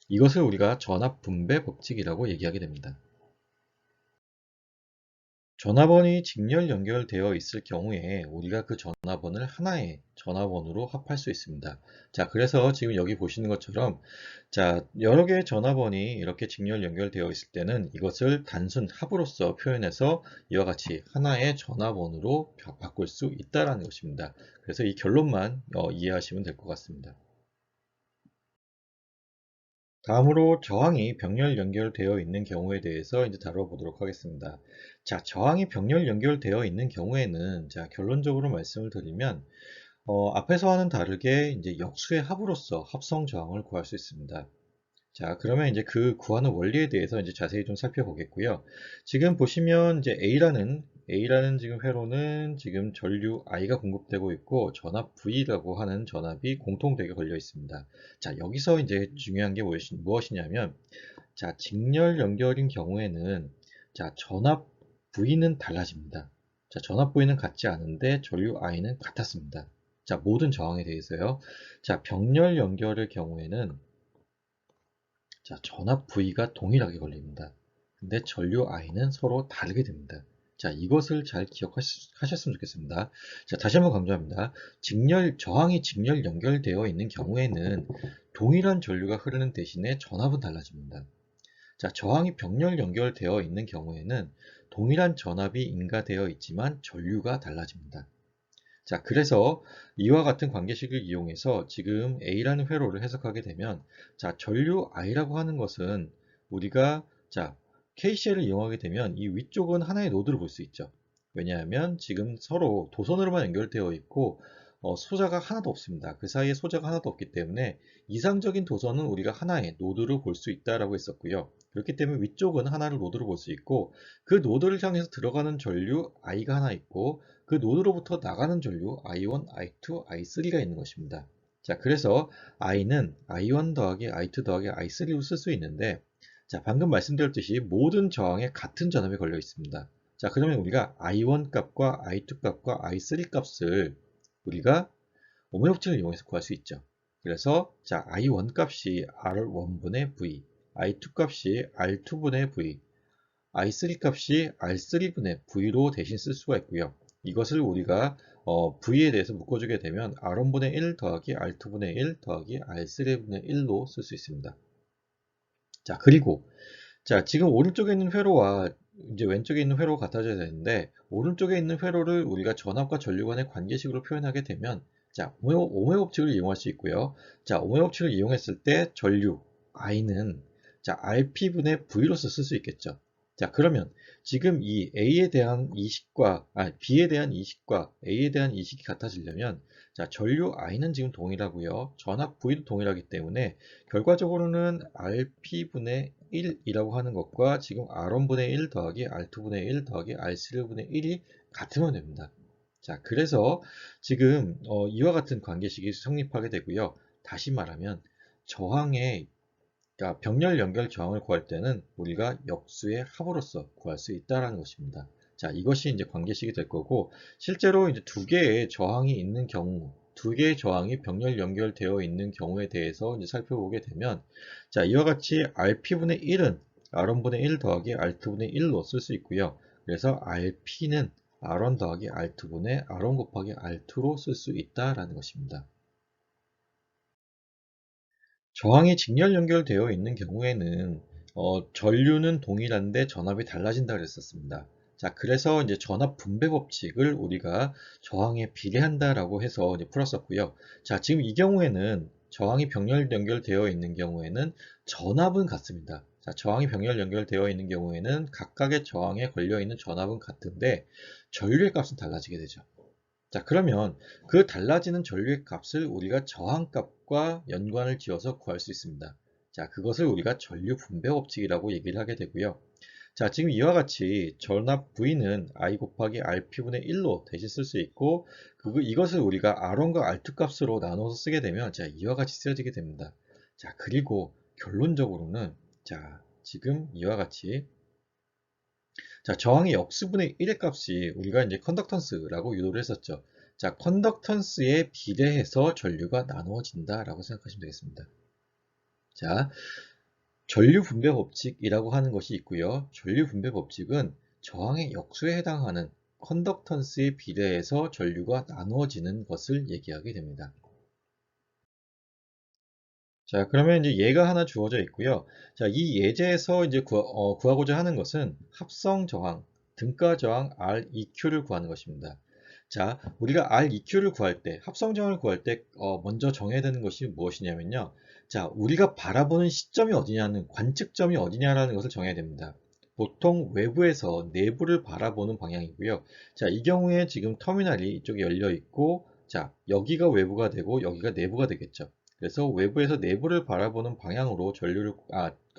이것을 우리가 전압 분배 법칙이라고 얘기하게 됩니다. 전화번이 직렬 연결되어 있을 경우에 우리가 그 전화번을 하나의 전화번호로 합할 수 있습니다. 자, 그래서 지금 여기 보시는 것처럼 자, 여러 개의 전화번이 이렇게 직렬 연결되어 있을 때는 이것을 단순 합으로서 표현해서 이와 같이 하나의 전화번호로 바꿀 수 있다는 것입니다. 그래서 이 결론만 이해하시면 될 것 같습니다. 다음으로 저항이 병렬 연결되어 있는 경우에 대해서 이제 다뤄보도록 하겠습니다. 자, 저항이 병렬 연결되어 있는 경우에는 자, 결론적으로 말씀을 드리면 앞에서와는 다르게 이제 역수의 합으로서 합성 저항을 구할 수 있습니다. 자, 그러면 이제 그 구하는 원리에 대해서 이제 자세히 좀 살펴보겠고요. 지금 보시면 이제 A라는 지금 회로는 지금 전류 I가 공급되고 있고 전압 V라고 하는 전압이 공통되게 걸려 있습니다. 자, 여기서 이제 중요한 게 무엇이냐면 자, 직렬 연결인 경우에는 자, 전압 V는 달라집니다. 자, 전압 V는 같지 않은데 전류 I는 같았습니다. 자, 모든 저항에 대해서요. 자, 병렬 연결의 경우에는 자, 전압 V가 동일하게 걸립니다. 근데 전류 I는 서로 다르게 됩니다. 자, 이것을 잘 기억하셨으면 좋겠습니다. 자, 다시 한번 강조합니다. 저항이 직렬 연결되어 있는 경우에는 동일한 전류가 흐르는 대신에 전압은 달라집니다. 자, 저항이 병렬 연결되어 있는 경우에는 동일한 전압이 인가되어 있지만 전류가 달라집니다. 자, 그래서 이와 같은 관계식을 이용해서 지금 A라는 회로를 해석하게 되면 자, 전류 I라고 하는 것은 우리가 자, KCL을 이용하게 되면 이 위쪽은 하나의 노드를 볼 수 있죠. 왜냐하면 지금 서로 도선으로만 연결되어 있고 소자가 하나도 없습니다. 그 사이에 소자가 하나도 없기 때문에 이상적인 도선은 우리가 하나의 노드로 볼 수 있다라고 했었고요. 그렇기 때문에 위쪽은 하나를 노드로 볼 수 있고 그 노드를 향해서 들어가는 전류 I가 하나 있고 그 노드로부터 나가는 전류 I1, I2, I3가 있는 것입니다. 자, 그래서 I는 I1 더하기 I2 더하기 I3로 쓸 수 있는데 자, 방금 말씀드렸듯이 모든 저항에 같은 전압이 걸려 있습니다. 자, 그러면 우리가 I1 값과 I2 값과 I3 값을 우리가 오므의 법칙을 이용해서 구할 수 있죠. 그래서 자, I1 값이 R1분의 V, I2 값이 R2분의 V, I3 값이 R3분의 V로 대신 쓸 수가 있고요. 이것을 우리가 V에 대해서 묶어주게 되면 R1분의 1 더하기 R2분의 1 더하기 R3분의 1로 쓸 수 있습니다. 자, 그리고 자, 지금 오른쪽에 있는 회로와 이제 왼쪽에 있는 회로가 같아져야 되는데 오른쪽에 있는 회로를 우리가 전압과 전류 간의 관계식으로 표현하게 되면 자, 오므의 법칙을 이용할 수 있고요. 자, 오므의 법칙을 이용했을 때 전류 I는 자, RP분의 V로서 쓸 수 있겠죠. 자, 그러면 지금 이 A에 대한 이식과 B에 대한 이식과 A에 대한 이식이 같아지려면 자, 전류 I는 지금 동일하고요. 전압 V도 동일하기 때문에 결과적으로는 RP분의 1이라고 하는 것과 지금 R1분의 1 더하기 R2분의 1 더하기 R3분의 1이 같으면 됩니다. 자, 그래서 지금 이와 같은 관계식이 성립하게 되고요. 다시 말하면 저항의 그러니까 병렬 연결 저항을 구할 때는 우리가 역수의 합으로서 구할 수 있다는 것입니다. 자, 이것이 이제 관계식이 될 거고 실제로 이제 두 개의 저항이 있는 경우 두 개의 저항이 병렬 연결되어 있는 경우에 대해서 이제 살펴보게 되면 자, 이와 같이 RP분의 1은 R1분의 1 더하기 R2분의 1로 쓸 수 있고요. 그래서 RP는 R1 더하기 R2분의 R1 곱하기 R2로 쓸 수 있다라는 것입니다. 저항이 직렬 연결되어 있는 경우에는 전류는 동일한데 전압이 달라진다 그랬었습니다. 자, 그래서 이제 전압 분배 법칙을 우리가 저항에 비례한다라고 해서 이제 풀었었고요. 자, 지금 이 경우에는 저항이 병렬 연결되어 있는 경우에는 전압은 같습니다. 자, 저항이 병렬 연결되어 있는 경우에는 각각의 저항에 걸려 있는 전압은 같은데 전류의 값은 달라지게 되죠. 자, 그러면 그 달라지는 전류의 값을 우리가 저항값과 연관을 지어서 구할 수 있습니다. 자, 그것을 우리가 전류 분배 법칙이라고 얘기를 하게 되고요. 자, 지금 이와 같이 전압 V는 I 곱하기 RP분의 1로 대신 쓸 수 있고, 이것을 우리가 R1과 R2 값으로 나눠서 쓰게 되면, 자, 이와 같이 쓰여지게 됩니다. 자, 그리고 결론적으로는, 자, 지금 이와 같이 자, 저항의 역수분의 1의 값이 우리가 이제 컨덕턴스라고 유도를 했었죠. 자, 컨덕턴스에 비례해서 전류가 나누어진다라고 생각하시면 되겠습니다. 자, 전류 분배 법칙이라고 하는 것이 있고요. 전류 분배 법칙은 저항의 역수에 해당하는 컨덕턴스에 비례해서 전류가 나누어지는 것을 얘기하게 됩니다. 자, 그러면 이제 예가 하나 주어져 있고요. 자, 이 예제에서 이제 구하고자 하는 것은 합성 저항, 등가 저항 REQ를 구하는 것입니다. 자, 우리가 REQ를 구할 때, 합성 저항을 구할 때 먼저 정해야 되는 것이 무엇이냐면요. 자, 우리가 바라보는 시점이 어디냐는 관측점이 어디냐라는 것을 정해야 됩니다. 보통 외부에서 내부를 바라보는 방향이고요. 자, 이 경우에 지금 터미널이 이쪽에 열려 있고, 자, 여기가 외부가 되고 여기가 내부가 되겠죠. 그래서 외부에서 내부를 바라보는 방향으로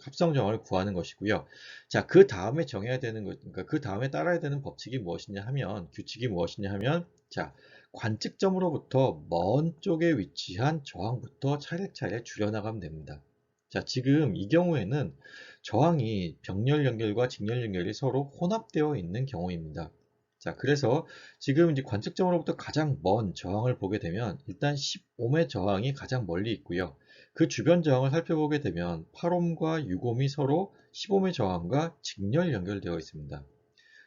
합성정을 구하는 것이고요. 자, 그 다음에 정해야 되는 것, 그러니까 그 다음에 따라야 되는 법칙이 무엇이냐 하면, 규칙이 무엇이냐 하면, 자, 관측점으로부터 먼 쪽에 위치한 저항부터 차례차례 줄여나가면 됩니다. 자, 지금 이 경우에는 저항이 병렬 연결과 직렬 연결이 서로 혼합되어 있는 경우입니다. 자, 그래서 지금 이제 관측점으로부터 가장 먼 저항을 보게 되면 일단 10옴의 저항이 가장 멀리 있고요. 그 주변 저항을 살펴보게 되면 8옴과 6옴이 서로 10옴의 저항과 직렬 연결되어 있습니다.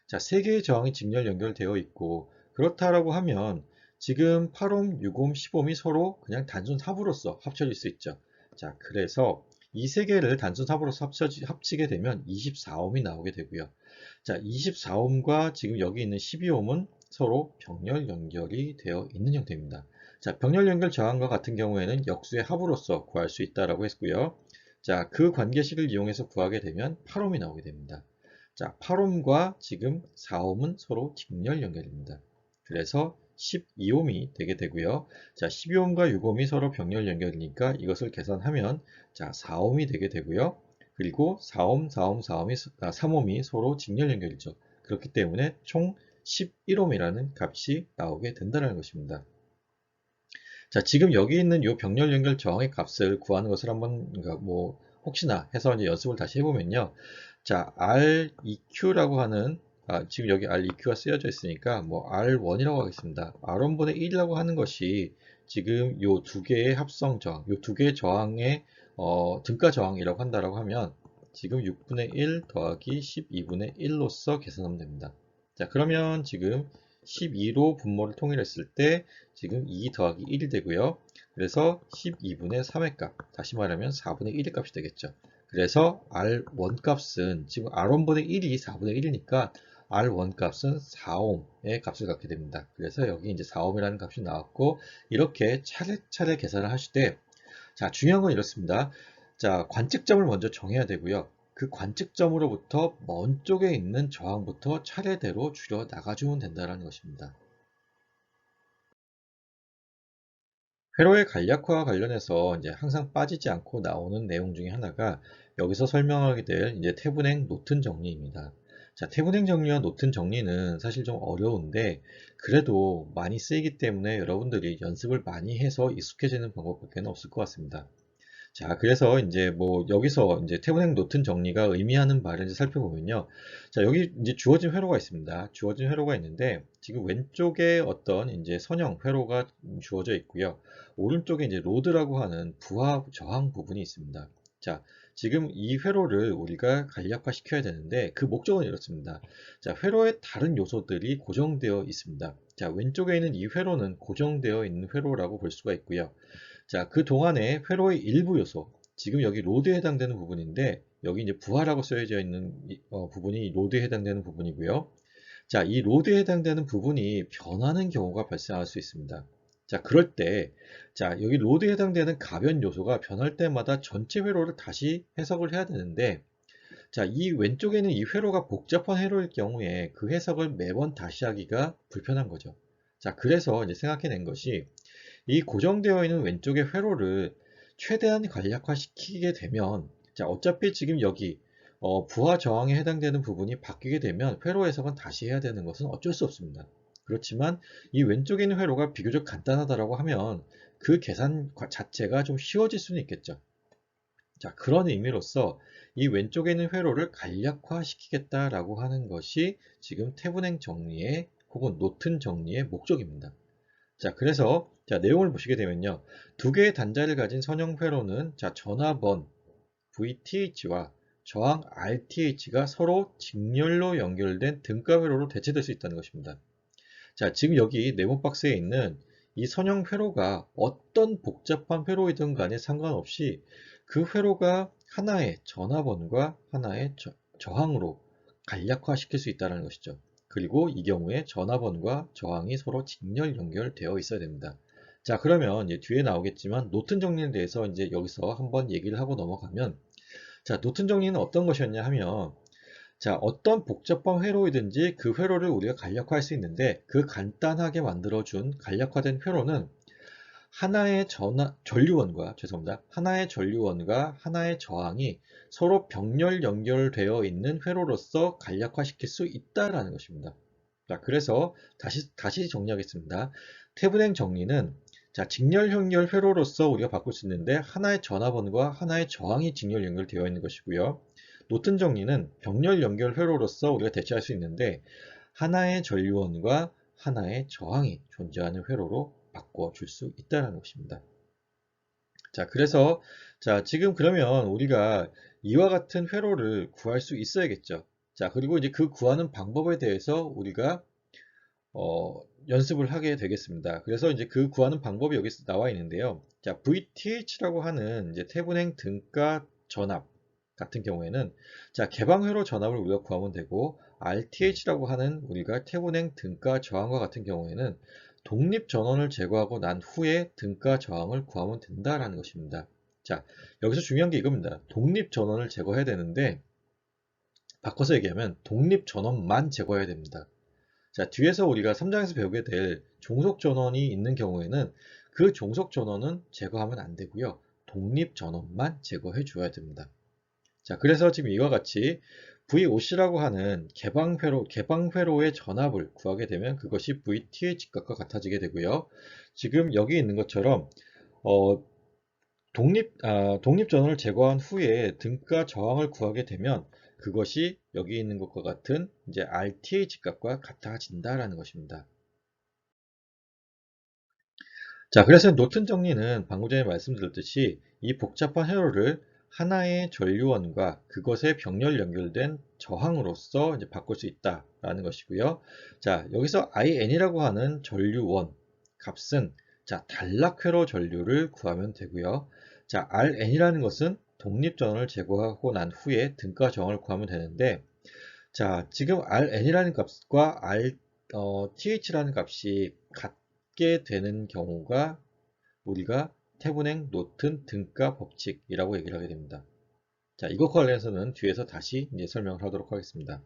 자, 세 개의 저항이 직렬 연결되어 있고 그렇다라고 하면 지금 8옴, 6옴, 10옴이 서로 그냥 단순 합으로서 합쳐질 수 있죠. 자, 그래서 이 세 개를 단순 합으로서 합치게 되면 24옴이 나오게 되고요. 자, 24옴과 지금 여기 있는 12옴은 서로 병렬 연결이 되어 있는 형태입니다. 자, 병렬 연결 저항과 같은 경우에는 역수의 합으로서 구할 수 있다라고 했고요. 자, 그 관계식을 이용해서 구하게 되면 8옴이 나오게 됩니다. 자, 8옴과 지금 4옴은 서로 직렬 연결입니다. 그래서 12옴이 되게 되고요. 자, 12옴과 6옴이 서로 병렬 연결이니까 이것을 계산하면 자, 4옴이 되게 되고요. 그리고 4옴, 4옴, 3옴이 서로 직렬 연결이죠. 그렇기 때문에 총 11옴이라는 값이 나오게 된다는 것입니다. 자, 지금 여기 있는 이 병렬 연결 저항의 값을 구하는 것을 한번, 그러니까 뭐, 혹시나 해서 이제 연습을 다시 해보면요. 자, REQ라고 하는, 지금 여기 REQ가 쓰여져 있으니까, 뭐, R1이라고 하겠습니다. R1분의 1이라고 하는 것이 지금 요 두 개의 합성 저항, 요 두 개의 저항의, 등가 저항이라고 한다라고 하면, 지금 6분의 1 더하기 12분의 1로서 계산하면 됩니다. 자, 그러면 지금 12로 분모를 통일했을 때 지금 2 더하기 1이 되고요. 그래서 12분의 3의 값, 다시 말하면 4분의 1의 값이 되겠죠. 그래서 R1 값은 지금 R1분의 1이 4분의 1이니까 R1 값은 4옴의 값을 갖게 됩니다. 그래서 여기 이제 4옴이라는 값이 나왔고 이렇게 차례차례 계산을 하시되 자, 중요한 건 이렇습니다. 자, 관측점을 먼저 정해야 되고요. 그 관측점으로부터 먼 쪽에 있는 저항부터 차례대로 줄여 나가주면 된다는 것입니다. 회로의 간략화와 관련해서 이제 항상 빠지지 않고 나오는 내용 중에 하나가 여기서 설명하게 될 이제 태분행 노튼 정리입니다. 자, 태분행 정리와 노튼 정리는 사실 좀 어려운데 그래도 많이 쓰이기 때문에 여러분들이 연습을 많이 해서 익숙해지는 방법밖에 없을 것 같습니다. 자, 그래서 이제 뭐 여기서 이제 태블행 노튼 정리가 의미하는 바를 이제 살펴보면요. 자, 여기 이제 주어진 회로가 있습니다. 주어진 회로가 있는데 지금 왼쪽에 어떤 이제 선형 회로가 주어져 있고요. 오른쪽에 이제 로드라고 하는 부하 저항 부분이 있습니다. 자, 지금 이 회로를 우리가 간략화 시켜야 되는데 그 목적은 이렇습니다. 자, 회로의 다른 요소들이 고정되어 있습니다. 자, 왼쪽에 있는 이 회로는 고정되어 있는 회로라고 볼 수가 있고요. 자, 그 동안에 회로의 일부 요소, 지금 여기 로드에 해당되는 부분인데, 여기 이제 부하라고 쓰여져 있는 부분이 로드에 해당되는 부분이고요. 자, 이 로드에 해당되는 부분이 변하는 경우가 발생할 수 있습니다. 자, 그럴 때, 자, 여기 로드에 해당되는 가변 요소가 변할 때마다 전체 회로를 다시 해석을 해야 되는데, 자, 이 왼쪽에는 이 회로가 복잡한 회로일 경우에 그 해석을 매번 다시 하기가 불편한 거죠. 자, 그래서 이제 생각해낸 것이 이 고정되어 있는 왼쪽의 회로를 최대한 간략화시키게 되면 자, 어차피 지금 여기 부하 저항에 해당되는 부분이 바뀌게 되면 회로 해석은 다시 해야 되는 것은 어쩔 수 없습니다. 그렇지만 이 왼쪽에 있는 회로가 비교적 간단하다고 하면 그 계산 자체가 좀 쉬워질 수는 있겠죠. 자, 그런 의미로서 이 왼쪽에 있는 회로를 간략화시키겠다라고 하는 것이 지금 태분행 정리의 혹은 노튼 정리의 목적입니다. 자, 그래서 자, 내용을 보시게 되면요. 두 개의 단자를 가진 선형 회로는 자, 전화번 VTH와 저항 RTH가 서로 직렬로 연결된 등가 회로로 대체될 수 있다는 것입니다. 자, 지금 여기 네모 박스에 있는 이 선형 회로가 어떤 복잡한 회로이든 간에 상관없이 그 회로가 하나의 전압원과 하나의 저항으로 간략화시킬 수 있다는 것이죠. 그리고 이 경우에 전압원과 저항이 서로 직렬 연결되어 있어야 됩니다. 자, 그러면 이제 뒤에 나오겠지만 노튼 정리에 대해서 이제 여기서 한번 얘기를 하고 넘어가면, 자, 노튼 정리는 어떤 것이었냐 하면, 자, 어떤 복잡한 회로이든지 그 회로를 우리가 간략화할 수 있는데, 그 간단하게 만들어준 간략화된 회로는 하나의 전류원과 하나의 저항이 서로 병렬 연결되어 있는 회로로서 간략화시킬 수 있다라는 것입니다. 자, 그래서 다시 정리하겠습니다. 태분행 정리는, 자, 직렬 연결 회로로서 우리가 바꿀 수 있는데 하나의 전압원과 하나의 저항이 직렬 연결되어 있는 것이고요. 노튼 정리는 병렬 연결 회로로서 우리가 대체할 수 있는데 하나의 전류원과 하나의 저항이 존재하는 회로로 바꿔줄 수 있다는 것입니다. 자, 그래서 자, 지금 그러면 우리가 이와 같은 회로를 구할 수 있어야겠죠. 자, 그리고 이제 그 구하는 방법에 대해서 우리가 연습을 하게 되겠습니다. 그래서 이제 그 구하는 방법이 여기 나와 있는데요. 자, VTH라고 하는 이제 태분행 등가 전압 같은 경우에는, 자, 개방회로 전압을 우리가 구하면 되고, RTH라고 하는 우리가 태분행 등가 저항과 같은 경우에는 독립 전원을 제거하고 난 후에 등가 저항을 구하면 된다라는 것입니다. 자, 여기서 중요한 게 이겁니다. 독립 전원을 제거해야 되는데, 바꿔서 얘기하면 독립 전원만 제거해야 됩니다. 자, 뒤에서 우리가 3장에서 배우게 될 종속 전원이 있는 경우에는 그 종속 전원은 제거하면 안 되고요. 독립 전원만 제거해 줘야 됩니다. 자, 그래서 지금 이와 같이 VOC라고 하는 개방회로의 전압을 구하게 되면 그것이 VTH 값과 같아지게 되고요. 지금 여기 있는 것처럼 독립 전원을 제거한 후에 등가 저항을 구하게 되면 그것이 여기 있는 것과 같은 이제 RTH 값과 같아진다라는 것입니다. 자, 그래서 노튼 정리는 방금 전에 말씀드렸듯이 이 복잡한 회로를 하나의 전류원과 그것의 병렬 연결된 저항으로서 이제 바꿀 수 있다라는 것이고요. 자, 여기서 IN이라고 하는 전류원 값은, 자, 단락회로 전류를 구하면 되고요. 자, RN이라는 것은 독립전원을 제거하고 난 후에 등가 저항을 구하면 되는데, 자, 지금 RN이라는 값과 TH라는 값이 같게 되는 경우가 우리가 태분행 노튼 등가 법칙이라고 얘기를 하게 됩니다. 자, 이것과 관련해서는 뒤에서 다시 이제 설명을 하도록 하겠습니다.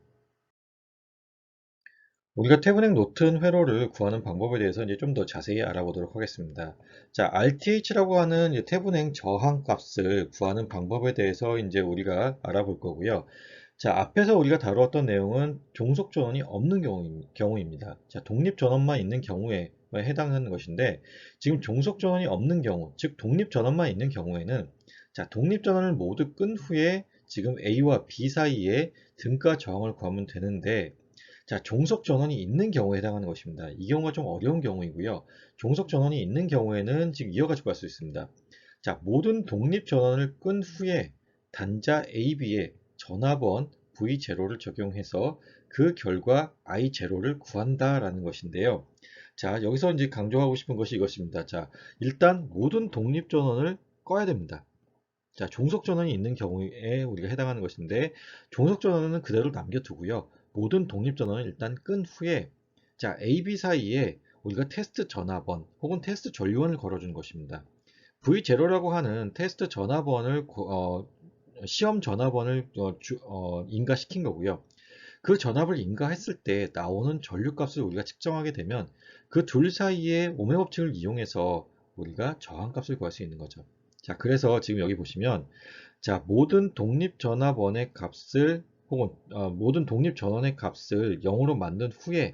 우리가 태분행 노튼 회로를 구하는 방법에 대해서 이제 좀 더 자세히 알아보도록 하겠습니다. 자, RTH라고 하는 이제 태분행 저항 값을 구하는 방법에 대해서 이제 우리가 알아볼 거고요. 자, 앞에서 우리가 다루었던 내용은 종속 전원이 없는 경우입니다. 자, 독립 전원만 있는 경우에 해당하는 것인데, 지금 종속 전원이 없는 경우, 즉 독립 전원만 있는 경우에는, 자, 독립 전원을 모두 끈 후에 지금 A와 B 사이에 등가 저항을 구하면 되는데, 자, 종속 전원이 있는 경우에 해당하는 것입니다. 이 경우가 좀 어려운 경우이고요. 종속 전원이 있는 경우에는 지금 이어가지고 갈 수 있습니다. 자, 모든 독립 전원을 끈 후에 단자 AB에 전압원 V0를 적용해서 그 결과 I0를 구한다라는 것인데요. 자, 여기서 이제 강조하고 싶은 것이 이것입니다. 자, 일단 모든 독립 전원을 꺼야 됩니다. 자, 종속 전원이 있는 경우에 우리가 해당하는 것인데, 종속 전원은 그대로 남겨두고요. 모든 독립 전원을 일단 끈 후에, 자, AB 사이에 우리가 테스트 전압원 혹은 테스트 전류원을 걸어주는 것입니다. V0라고 하는 테스트 전압원을 시험 전압원을 인가시킨 거고요. 그 전압을 인가했을 때 나오는 전류값을 우리가 측정하게 되면 그 둘 사이의 오hm 법칙을 이용해서 우리가 저항값을 구할 수 있는 거죠. 자, 그래서 지금 여기 보시면, 자, 모든 독립 전압원의 값을 혹은 모든 독립 전원의 값을 0으로 만든 후에,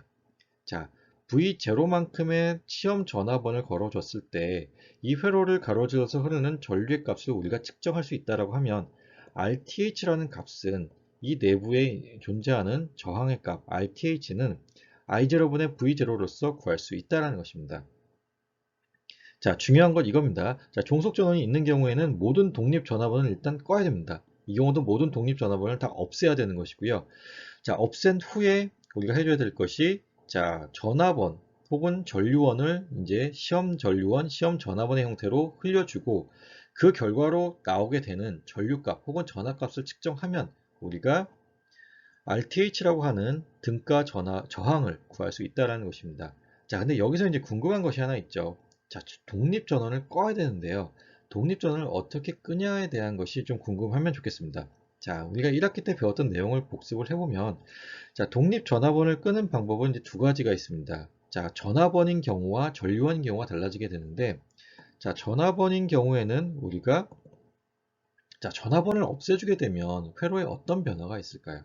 자, V0만큼의 시험 전압원을 걸어줬을 때 이 회로를 가로질러서 흐르는 전류의 값을 우리가 측정할 수 있다고 하면, RTH라는 값은 이 내부에 존재하는 저항의 값 RTH는 I0분의 V0로서 구할 수 있다는 것입니다. 자, 중요한 건 이겁니다. 자, 종속 전원이 있는 경우에는 모든 독립 전압원을 일단 꺼야 됩니다. 이 경우도 모든 독립전화번호를 다 없애야 되는 것이고요. 자, 없앤 후에 우리가 해줘야 될 것이, 자, 전화번 혹은 전류원을 이제 시험 전류원, 시험 전화번의 형태로 흘려주고, 그 결과로 나오게 되는 전류값 혹은 전압값을 측정하면 우리가 RTH라고 하는 등가 저항을 구할 수 있다는 것입니다. 자, 근데 여기서 이제 궁금한 것이 하나 있죠. 자, 독립전원을 꺼야 되는데요. 독립전원을 어떻게 끄냐에 대한 것이 좀 궁금하면 좋겠습니다. 자, 우리가 1학기 때 배웠던 내용을 복습을 해보면, 자, 독립전화번을 끄는 방법은 이제 두 가지가 있습니다. 자, 전화번인 경우와 전류원인 경우가 달라지게 되는데, 자, 전화번인 경우에는 우리가, 자, 전화번을 없애주게 되면 회로에 어떤 변화가 있을까요?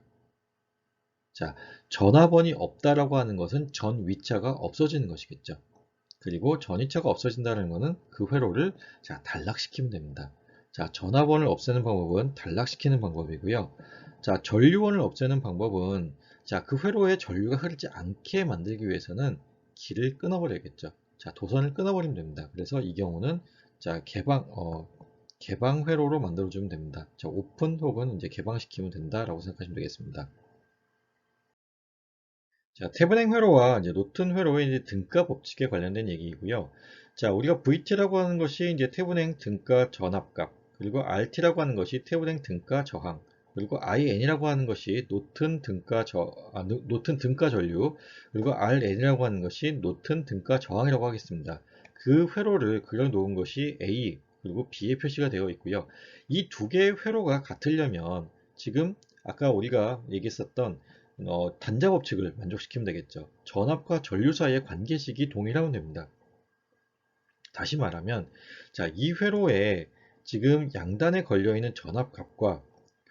자, 전화번이 없다라고 하는 것은 전 위차가 없어지는 것이겠죠. 그리고 전 위차가 없어진다는 것은 그 회로를, 자, 단락시키면 됩니다. 자, 전화번을 없애는 방법은 단락시키는 방법이고요. 자, 전류원을 없애는 방법은, 자, 그 회로에 전류가 흐르지 않게 만들기 위해서는 길을 끊어버려야겠죠. 자, 도선을 끊어버리면 됩니다. 그래서 이 경우는, 자, 개방 회로로 만들어주면 됩니다. 자, 오픈 혹은 이제 개방시키면 된다라고 생각하시면 되겠습니다. 자, 태블행 회로와 이제 노튼 회로의 이제 등가 법칙에 관련된 얘기이고요. 자, 우리가 VT라고 하는 것이 이제 태블행 등가 전압값, 그리고 RT라고 하는 것이 태블행 등가 저항, 그리고 IN이라고 하는 것이 노튼 등가 전류, 그리고 RN이라고 하는 것이 노튼 등가 저항이라고 하겠습니다. 그 회로를 그려놓은 것이 A, 그리고 B에 표시가 되어 있고요. 이 두 개의 회로가 같으려면 지금 아까 우리가 얘기했었던 단자 법칙을 만족시키면 되겠죠. 전압과 전류 사이의 관계식이 동일하면 됩니다. 다시 말하면, 자, 이 회로에 지금 양단에 걸려있는 전압값과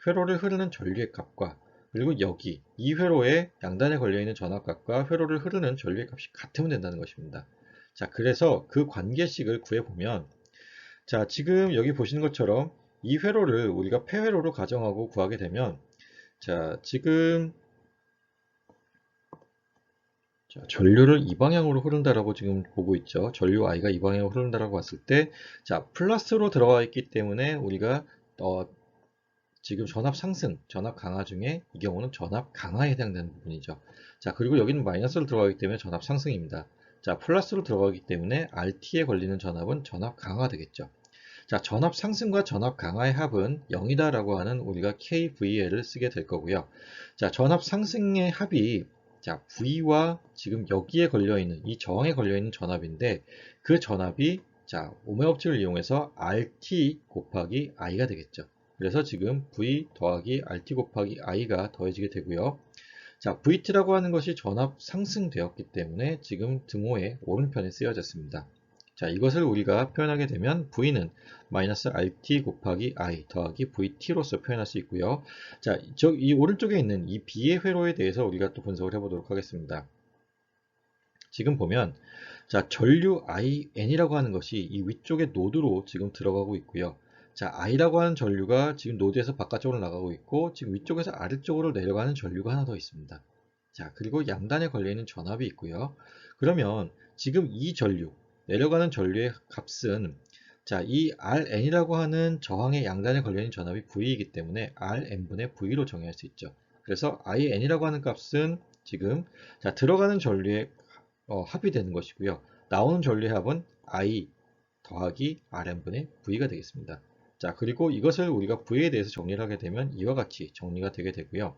회로를 흐르는 전류의 값과, 그리고 여기 이 회로에 양단에 걸려있는 전압값과 회로를 흐르는 전류의 값이 같으면 된다는 것입니다. 자, 그래서 그 관계식을 구해보면, 자, 지금 여기 보시는 것처럼 이 회로를 우리가 폐회로로 가정하고 구하게 되면, 자, 지금, 자, 전류를 이 방향으로 흐른다라고 지금 보고 있죠. 전류 I가 이 방향으로 흐른다라고 봤을 때, 자, 플러스로 들어가 있기 때문에 우리가 지금 전압 상승, 전압 강화 중에 이 경우는 전압 강화에 해당되는 부분이죠. 자, 그리고 여기는 마이너스로 들어가기 때문에 전압 상승입니다. 자, 플러스로 들어가기 때문에 RT에 걸리는 전압은 전압 강화가 되겠죠. 자, 전압 상승과 전압 강화의 합은 0이다라고 하는 우리가 KVL을 쓰게 될 거고요. 자, 전압 상승의 합이, 자, V와 지금 여기에 걸려있는 이 저항에 걸려있는 전압인데, 그 전압이, 자, 오메 법칙을 이용해서 RT 곱하기 I가 되겠죠. 그래서 지금 V 더하기 RT 곱하기 I가 더해지게 되고요. 자, VT라고 하는 것이 전압 상승되었기 때문에 지금 등호의 오른편에 쓰여졌습니다. 자, 이것을 우리가 표현하게 되면 V는 마이너스 RT 곱하기 I 더하기 VT로서 표현할 수 있고요. 자, 이 오른쪽에 있는 이 B의 회로에 대해서 우리가 또 분석을 해보도록 하겠습니다. 지금 보면, 자, 전류 IN이라고 하는 것이 이 위쪽의 노드로 지금 들어가고 있고요. 자, I라고 하는 전류가 지금 노드에서 바깥쪽으로 나가고 있고, 지금 위쪽에서 아래쪽으로 내려가는 전류가 하나 더 있습니다. 자, 그리고 양단에 걸려있는 전압이 있고요. 그러면 지금 이 전류, 내려가는 전류의 값은, 자, 이 RN이라고 하는 저항의 양단에 걸려있는 전압이 V이기 때문에 RN분의 V로 정의할 수 있죠. 그래서 IN이라고 하는 값은 지금, 자, 들어가는 전류의 합이 되는 것이고요. 나오는 전류의 합은 I 더하기 Rn분의 V가 되겠습니다. 자, 그리고 이것을 우리가 V에 대해서 정리를 하게 되면 이와 같이 정리가 되게 되고요.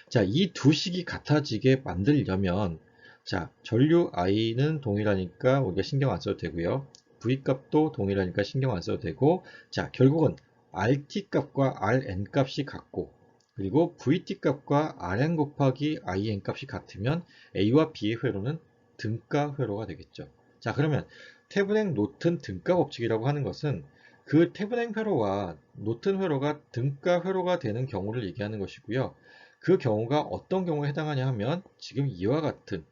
자, 이 두 식이 같아지게 만들려면, 자, 전류 I는 동일하니까 우리가 신경 안 써도 되고요. V 값도 동일하니까 신경 안 써도 되고, 자, 결국은 RT 값과 RN 값이 같고, 그리고 VT 값과 RN 곱하기 IN 값이 같으면 A와 B의 회로는 등가 회로가 되겠죠. 자, 그러면 태블행 노튼 등가 법칙이라고 하는 것은 그 태블행 회로와 노튼 회로가 등가 회로가 되는 경우를 얘기하는 것이고요. 그 경우가 어떤 경우에 해당하냐 하면 지금 이와 같은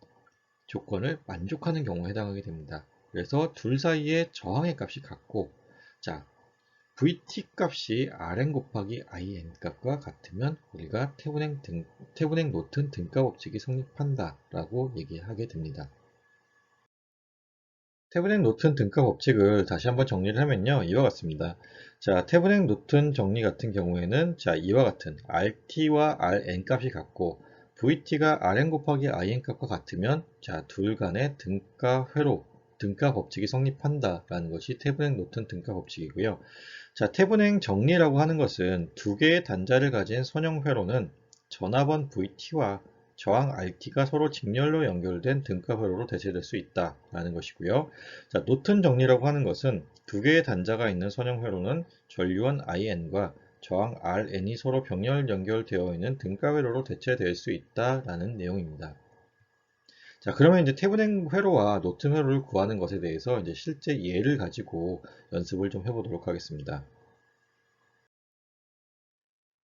조건을 만족하는 경우에 해당하게 됩니다. 그래서 둘 사이의 저항의 값이 같고, 자, VT 값이 Rn 곱하기 IN 값과 같으면 우리가 태블행 노튼 등가 법칙이 성립한다 라고 얘기하게 됩니다. 태블행 노튼 등가 법칙을 다시 한번 정리를 하면요. 이와 같습니다. 자, 태블행 노튼 정리 같은 경우에는 자, 이와 같은 RT와 RN 값이 같고 VT가 RN 곱하기 IN 값과 같으면 자, 둘 간의 등가 회로, 등가 법칙이 성립한다라는 것이 태블행 노튼 등가 법칙이고요. 자, 태블행 정리라고 하는 것은 두 개의 단자를 가진 선형 회로는 전압원 VT와 저항 RT가 서로 직렬로 연결된 등가 회로로 대체될 수 있다라는 것이고요. 자, 노튼 정리라고 하는 것은 두 개의 단자가 있는 선형 회로는 전류원 IN과 저항 RN이 서로 병렬 연결되어 있는 등가 회로로 대체될 수 있다라는 내용입니다. 자, 그러면 이제 태블행 회로와 노튼 회로를 구하는 것에 대해서 이제 실제 예를 가지고 연습을 좀 해보도록 하겠습니다.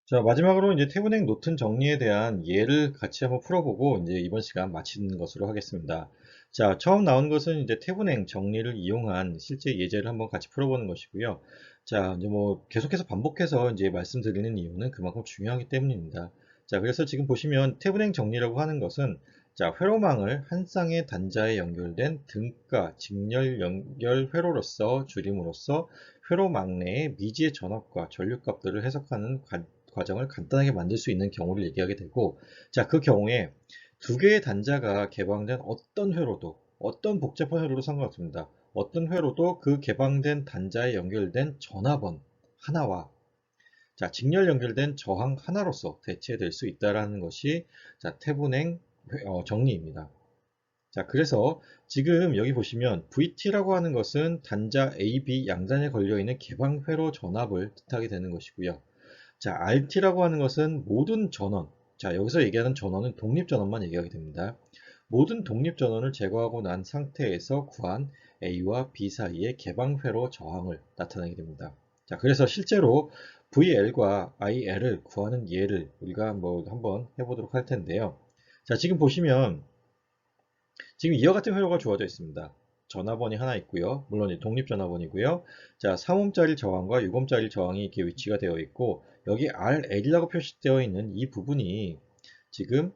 자, 마지막으로 이제 태블행 노튼 정리에 대한 예를 같이 한번 풀어보고 이제 이번 시간 마치는 것으로 하겠습니다. 자, 처음 나온 것은 이제 태블행 정리를 이용한 실제 예제를 한번 같이 풀어보는 것이고요. 자, 이제 뭐 계속해서 반복해서 이제 말씀드리는 이유는 그만큼 중요하기 때문입니다. 자, 그래서 지금 보시면 태블행 정리라고 하는 것은 자, 회로망을 한 쌍의 단자에 연결된 등가 직렬 연결 회로로서 줄임으로써 회로망 내의 미지의 전압과 전류값들을 해석하는 과정을 간단하게 만들 수 있는 경우를 얘기하게 되고, 자, 그 경우에 두 개의 단자가 개방된 어떤 회로도, 어떤 복잡한 회로도 상관없습니다. 어떤 회로도 그 개방된 단자에 연결된 전압원 하나와 자, 직렬 연결된 저항 하나로서 대체될 수 있다는 것이 자, 태분행 정리입니다. 자, 그래서 지금 여기 보시면 VT라고 하는 것은 단자 A, B 양단에 걸려있는 개방 회로 전압을 뜻하게 되는 것이고요. 자, RT라고 하는 것은 모든 전원, 자, 여기서 얘기하는 전원은 독립전원만 얘기하게 됩니다. 모든 독립전원을 제거하고 난 상태에서 구한 A와 B 사이의 개방회로 저항을 나타내게 됩니다. 자, 그래서 실제로 VL과 IL을 구하는 예를 우리가 뭐 한번 해보도록 할 텐데요. 자, 지금 보시면 지금 이와 같은 회로가 주어져 있습니다. 전화번이 하나 있고요. 물론 독립전화번이고요. 자, 3옴짜리 저항과 6옴짜리 저항이 이렇게 위치가 되어 있고 여기 RL이라고 표시되어 있는 이 부분이 지금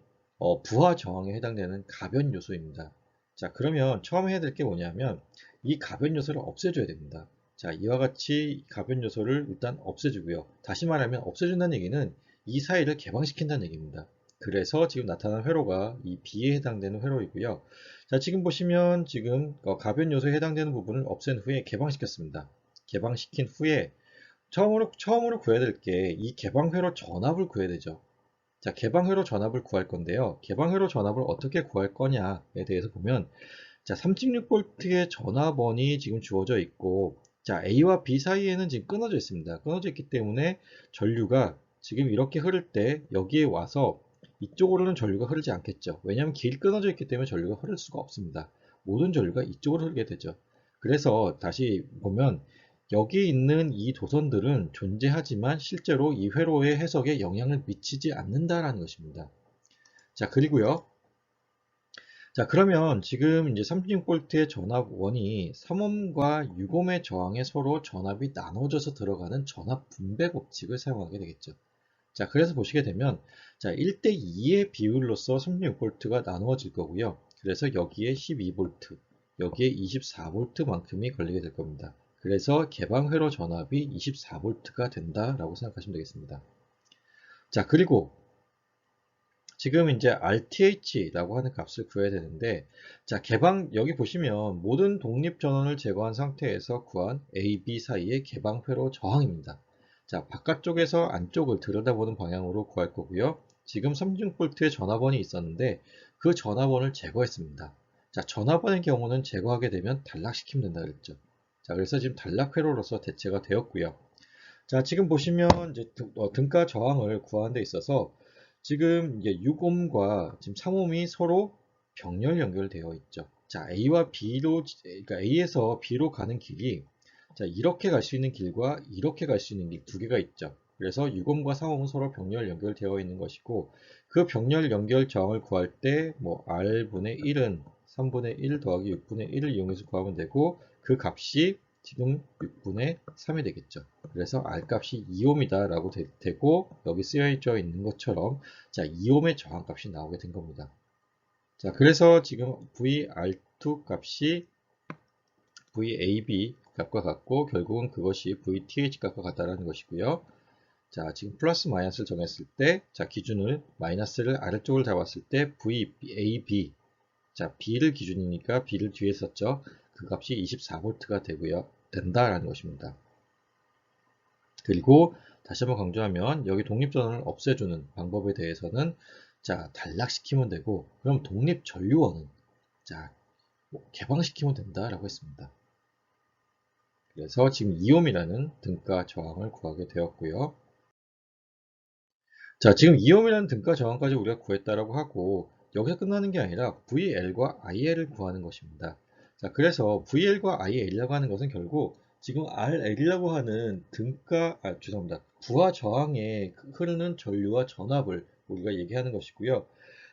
부하 저항에 해당되는 가변 요소입니다. 자, 그러면 처음 해야 될 게 뭐냐면 이 가변 요소를 없애줘야 됩니다. 자, 이와 같이 가변 요소를 일단 없애주고요. 다시 말하면 없애준다는 얘기는 이 사이를 개방시킨다는 얘기입니다. 그래서 지금 나타난 회로가 이 B에 해당되는 회로이고요. 자, 지금 보시면 지금 가변 요소에 해당되는 부분을 없앤 후에 개방시켰습니다. 개방시킨 후에 처음으로 구해야 될 게 이 개방회로 전압을 구해야 되죠. 자, 개방회로 전압을 구할 건데요. 개방회로 전압을 어떻게 구할 거냐에 대해서 보면 자, 3.6V의 전압원이 지금 주어져 있고 자, A와 B 사이에는 지금 끊어져 있습니다. 끊어져 있기 때문에 전류가 지금 이렇게 흐를 때 여기에 와서 이쪽으로는 전류가 흐르지 않겠죠. 왜냐하면 길 끊어져 있기 때문에 전류가 흐를 수가 없습니다. 모든 전류가 이쪽으로 흐르게 되죠. 그래서 다시 보면 여기 있는 이 도선들은 존재하지만 실제로 이 회로의 해석에 영향을 미치지 않는다라는 것입니다. 자, 그리고요. 자, 그러면 지금 이제 36V의 전압원이 3옴과 6옴의 저항에 서로 전압이 나눠져서 들어가는 전압 분배 법칙을 사용하게 되겠죠. 자, 그래서 보시게 되면 자, 1대2의 비율로서 36V가 나누어질 거고요. 그래서 여기에 12V, 여기에 24V만큼이 걸리게 될 겁니다. 그래서 개방회로 전압이 24V가 된다라고 생각하시면 되겠습니다. 자, 그리고 지금 이제 RTH라고 하는 값을 구해야 되는데, 자, 여기 보시면 모든 독립 전원을 제거한 상태에서 구한 A, B 사이의 개방회로 저항입니다. 자, 바깥쪽에서 안쪽을 들여다보는 방향으로 구할 거고요. 지금 36V의 전압원이 있었는데, 그 전압원을 제거했습니다. 자, 전압원의 경우는 제거하게 되면 단락시키면 된다 그랬죠. 자, 그래서 지금 단락회로로서 대체가 되었고요. 자, 지금 보시면 이제 등가 저항을 구하는 데 있어서 지금 이제 6옴과 지금 3옴이 서로 병렬 연결되어 있죠. 자, A와 B로, 그러니까 A에서 B로 가는 길이 자, 이렇게 갈 수 있는 길과 이렇게 갈 수 있는 길 두 개가 있죠. 그래서 6옴과 3옴은 서로 병렬 연결되어 있는 것이고 그 병렬 연결 저항을 구할 때 뭐 R분의 1은 3분의 1 더하기 6분의 1을 이용해서 구하면 되고 그 값이 지금 6분의 3이 되겠죠. 그래서 R 값이 2옴이다 라고 되고 여기 쓰여져 있는 것처럼 자, 2옴의 저항값이 나오게 된 겁니다. 자, 그래서 지금 VR2 값이 VAB 값과 같고 결국은 그것이 VTH 값과 같다라는 것이고요. 자, 지금 플러스 마이너스를 정했을 때, 자, 기준을 마이너스를 아래쪽을 잡았을 때 VAB, 자, B를 기준이니까 B를 뒤에 썼죠. 그 값이 24V가 되고요. 된다라는 것입니다. 그리고 다시 한번 강조하면 여기 독립전원을 없애주는 방법에 대해서는 자, 단락시키면 되고, 그럼 독립전류원은 자, 개방시키면 된다라고 했습니다. 그래서 지금 2옴이라는 등가 저항을 구하게 되었고요. 자, 지금 2옴이라는 등가 저항까지 우리가 구했다라고 하고 여기서 끝나는 게 아니라 VL과 IL을 구하는 것입니다. 자, 그래서 VL과 IL이라고 하는 것은 결국 지금 RL이라고 하는 죄송합니다. 부하 저항에 흐르는 전류와 전압을 우리가 얘기하는 것이고요.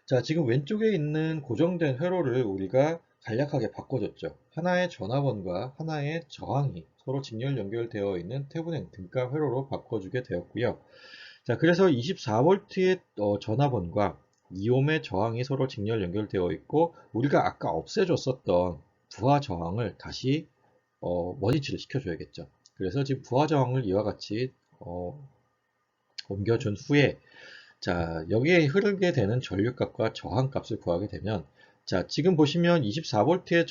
자, 지금 왼쪽에 있는 고정된 회로를 우리가 간략하게 바꿔줬죠. 하나의 전압원과 하나의 저항이 서로 직렬 연결되어 있는 태분행 등가 회로로 바꿔주게 되었고요. 자, 그래서 24V의 전압원과 2옴의 저항이 서로 직렬 연결되어 있고 우리가 아까 없애줬었던 부하 저항을 다시 원위치를 시켜줘야겠죠. 그래서 지금 부하 저항을 이와 같이 옮겨준 후에 자, 여기에 흐르게 되는 전류값과 저항값을 구하게 되면 자, 지금 보시면 24V의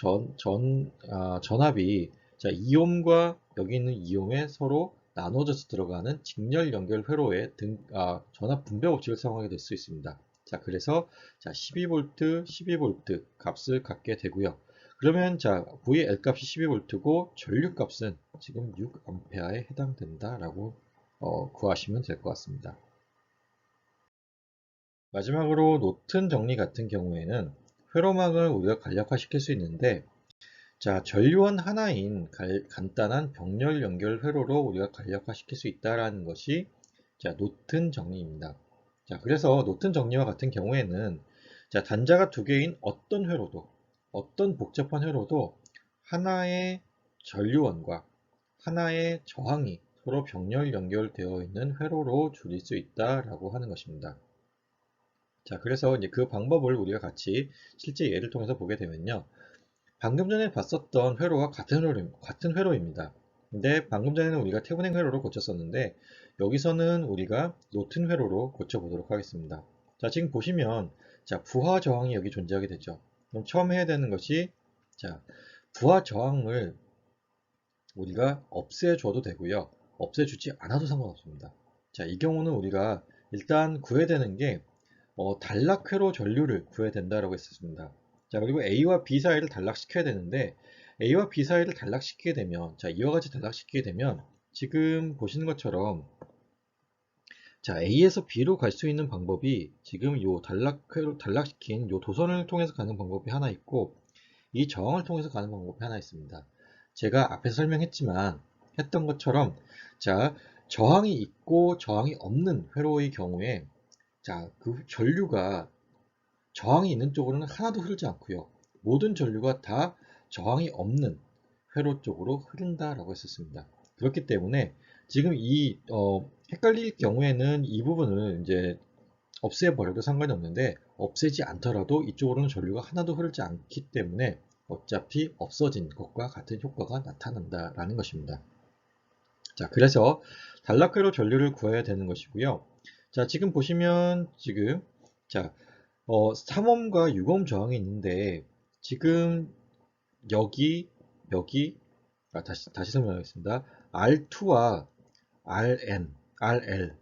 전압이 자, 2옴과 여기 있는 2옴에 서로 나눠져서 들어가는 직렬 연결 회로의 전압 분배 법칙을 사용하게 될 수 있습니다. 자, 그래서 자, 12V, 12V 값을 갖게 되고요. 그러면 자, VL 값이 12V고 전류 값은 지금 6A에 해당된다라고 구하시면 될 것 같습니다. 마지막으로 노튼 정리 같은 경우에는 회로막을 우리가 간략화시킬 수 있는데 자, 전류원 하나인 간단한 병렬 연결 회로로 우리가 간략화시킬 수 있다는 것이 자, 노튼 정리입니다. 자, 그래서 노튼 정리와 같은 경우에는 자, 단자가 두 개인 어떤 복잡한 회로도 하나의 전류원과 하나의 저항이 서로 병렬 연결되어 있는 회로로 줄일 수 있다라고 하는 것입니다. 자, 그래서 이제 그 방법을 우리가 같이 실제 예를 통해서 보게 되면요. 방금 전에 봤었던 회로와 같은 회로입니다. 근데 방금 전에는 우리가 태분행 회로로 고쳤었는데 여기서는 우리가 노튼 회로로 고쳐보도록 하겠습니다. 자, 지금 보시면 자, 부하 저항이 여기 존재하게 되죠. 그럼 처음 해야 되는 것이 자, 부하 저항을 우리가 없애줘도 되고요. 없애주지 않아도 상관없습니다. 자, 이 경우는 우리가 일단 구해야 되는 게 단락회로 전류를 구해야 된다라고 했었습니다. 자, 그리고 A와 B 사이를 단락시켜야 되는데 A와 B 사이를 단락시키게 되면 자, 이와 같이 단락시키게 되면 지금 보시는 것처럼 자, A에서 B로 갈 수 있는 방법이 지금 요 단락시킨 요 도선을 통해서 가는 방법이 하나 있고 이 저항을 통해서 가는 방법이 하나 있습니다. 제가 앞에서 설명했지만 했던 것처럼 자, 저항이 있고 저항이 없는 회로의 경우에 자, 그 전류가 저항이 있는 쪽으로는 하나도 흐르지 않고요. 모든 전류가 다 저항이 없는 회로 쪽으로 흐른다라고 했었습니다. 그렇기 때문에 지금 헷갈릴 경우에는 이 부분을 이제 없애버려도 상관이 없는데 없애지 않더라도 이쪽으로는 전류가 하나도 흐르지 않기 때문에 어차피 없어진 것과 같은 효과가 나타난다라는 것입니다. 자, 그래서 단락회로 전류를 구해야 되는 것이고요. 자, 지금 보시면 지금 자, 3옴과 6옴 저항이 있는데 지금 여기 다시 설명하겠습니다. R2와 RL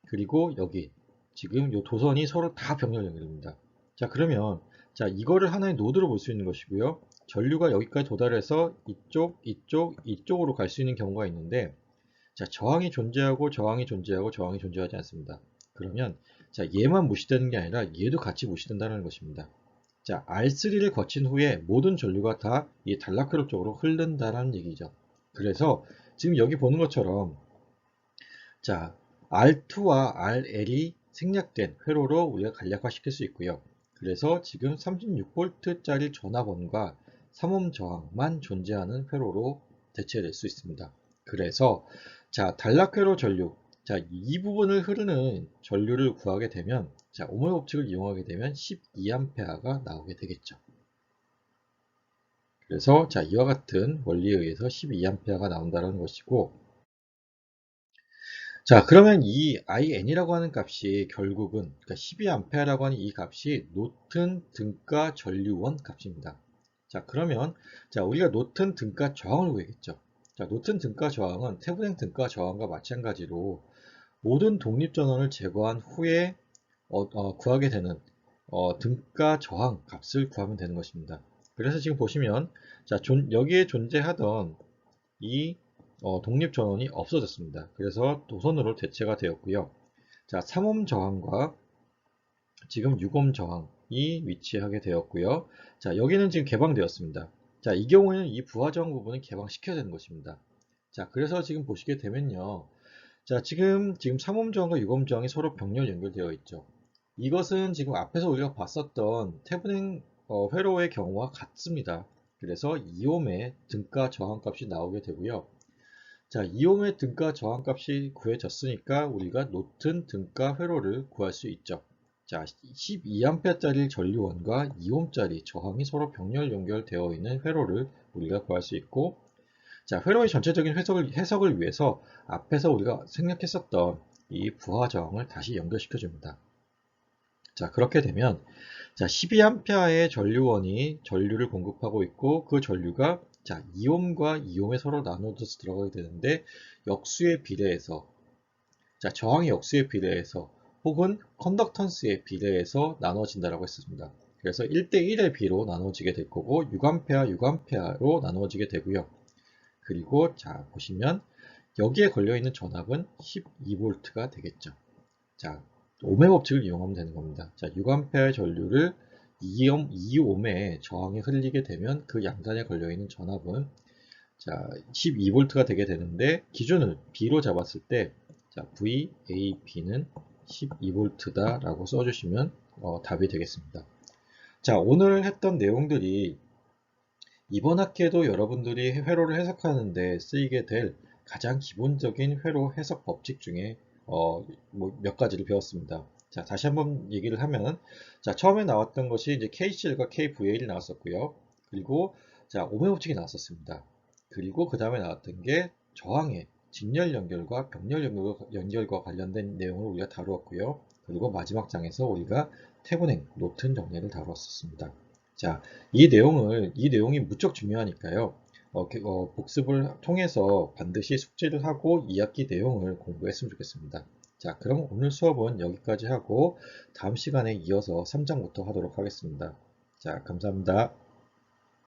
그리고 여기 지금 이 도선이 서로 다 병렬 연결입니다. 자, 그러면 자, 이거를 하나의 노드로 볼 수 있는 것이고요. 전류가 여기까지 도달해서 이쪽으로 갈 수 있는 경우가 있는데 자, 저항이 존재하고 저항이 존재하고 저항이 존재하지 않습니다. 그러면 자, 얘만 무시되는 게 아니라 얘도 같이 무시된다는 것입니다. 자, R3를 거친 후에 모든 전류가 다 이 단락회로 쪽으로 흐른다는 얘기죠. 그래서 지금 여기 보는 것처럼 자, R2와 RL이 생략된 회로로 우리가 간략화시킬 수 있고요. 그래서 지금 36V짜리 전압원과 3옴 저항만 존재하는 회로로 대체될 수 있습니다. 그래서 자, 단락회로 전류 자, 이 부분을 흐르는 전류를 구하게 되면 자, 오므의 법칙을 이용하게 되면 12A가 나오게 되겠죠. 그래서 자, 이와 같은 원리에 의해서 12A가 나온다는 것이고, 자, 그러면 이 IN이라고 하는 값이 결국은, 그러니까 12A라고 하는 이 값이 노튼 등가 전류원 값입니다. 자, 그러면, 자, 우리가 노튼 등가 저항을 구해야겠죠. 자, 노튼 등가 저항은 태분행 등가 저항과 마찬가지로 모든 독립전원을 제거한 후에 구하게 되는 등가 저항 값을 구하면 되는 것입니다. 그래서 지금 보시면, 자, 여기에 존재하던 이 독립전원이 없어졌습니다. 그래서 도선으로 대체가 되었고요. 자, 3옴 저항과 지금 6옴 저항이 위치하게 되었고요. 자, 여기는 지금 개방되었습니다. 자, 이 경우에는 이 부하 저항 부분을 개방시켜야 되는 것입니다. 자, 그래서 지금 보시게 되면요. 자, 지금 3옴 저항과 6옴 저항이 서로 병렬 연결되어 있죠. 이것은 지금 앞에서 우리가 봤었던 태분행 회로의 경우와 같습니다. 그래서 2옴의 등가 저항값이 나오게 되고요. 자, 이옴의 등가 저항값이 구해졌으니까 우리가 노튼 등가 회로를 구할 수 있죠. 자, 12A짜리 전류원과 2옴짜리 저항이 서로 병렬 연결되어 있는 회로를 우리가 구할 수 있고, 자, 회로의 전체적인 해석을 위해서 앞에서 우리가 생략했었던 이 부하 저항을 다시 연결시켜 줍니다. 자, 그렇게 되면 자, 12A의 전류원이 전류를 공급하고 있고, 그 전류가 자, 이옴과 이옴에 서로 나눠져서 들어가게 되는데, 역수의 비례해서, 자, 저항의 역수의 비례해서 혹은 컨덕턴스의 비례해서 나눠진다라고 했습니다. 그래서 1대1의 비로 나눠지게 될 거고, 6A, 6A로 나눠지게 되고요. 그리고 자, 보시면 여기에 걸려 있는 전압은 12V가 되겠죠. 자, 옴의 법칙을 이용하면 되는 겁니다. 자, 6A의 전류를 2옴의 저항에 흘리게 되면 그 양단에 걸려있는 전압은 자, 12V가 되게 되는데, 기준을 B로 잡았을 때 자, VAB는 12V다 라고 써주시면 답이 되겠습니다. 자, 오늘 했던 내용들이 이번 학기에도 여러분들이 회로를 해석하는데 쓰이게 될 가장 기본적인 회로 해석 법칙 중에 몇 가지를 배웠습니다. 자, 다시 한번 얘기를 하면, 자, 처음에 나왔던 것이 이제 KCL과 KVL이 나왔었고요. 그리고 자, 오hm 법칙이 나왔었습니다. 그리고 그 다음에 나왔던 게 저항의 직렬 연결과 병렬 연결과 관련된 내용을 우리가 다루었고요. 그리고 마지막 장에서 우리가 태분행, 노튼 정리를 다루었습니다. 자, 이 내용이 무척 중요하니까요. 복습을 통해서 반드시 숙제를 하고 2학기 내용을 공부했으면 좋겠습니다. 자, 그럼 오늘 수업은 여기까지 하고 다음 시간에 이어서 3장부터 하도록 하겠습니다. 자, 감사합니다.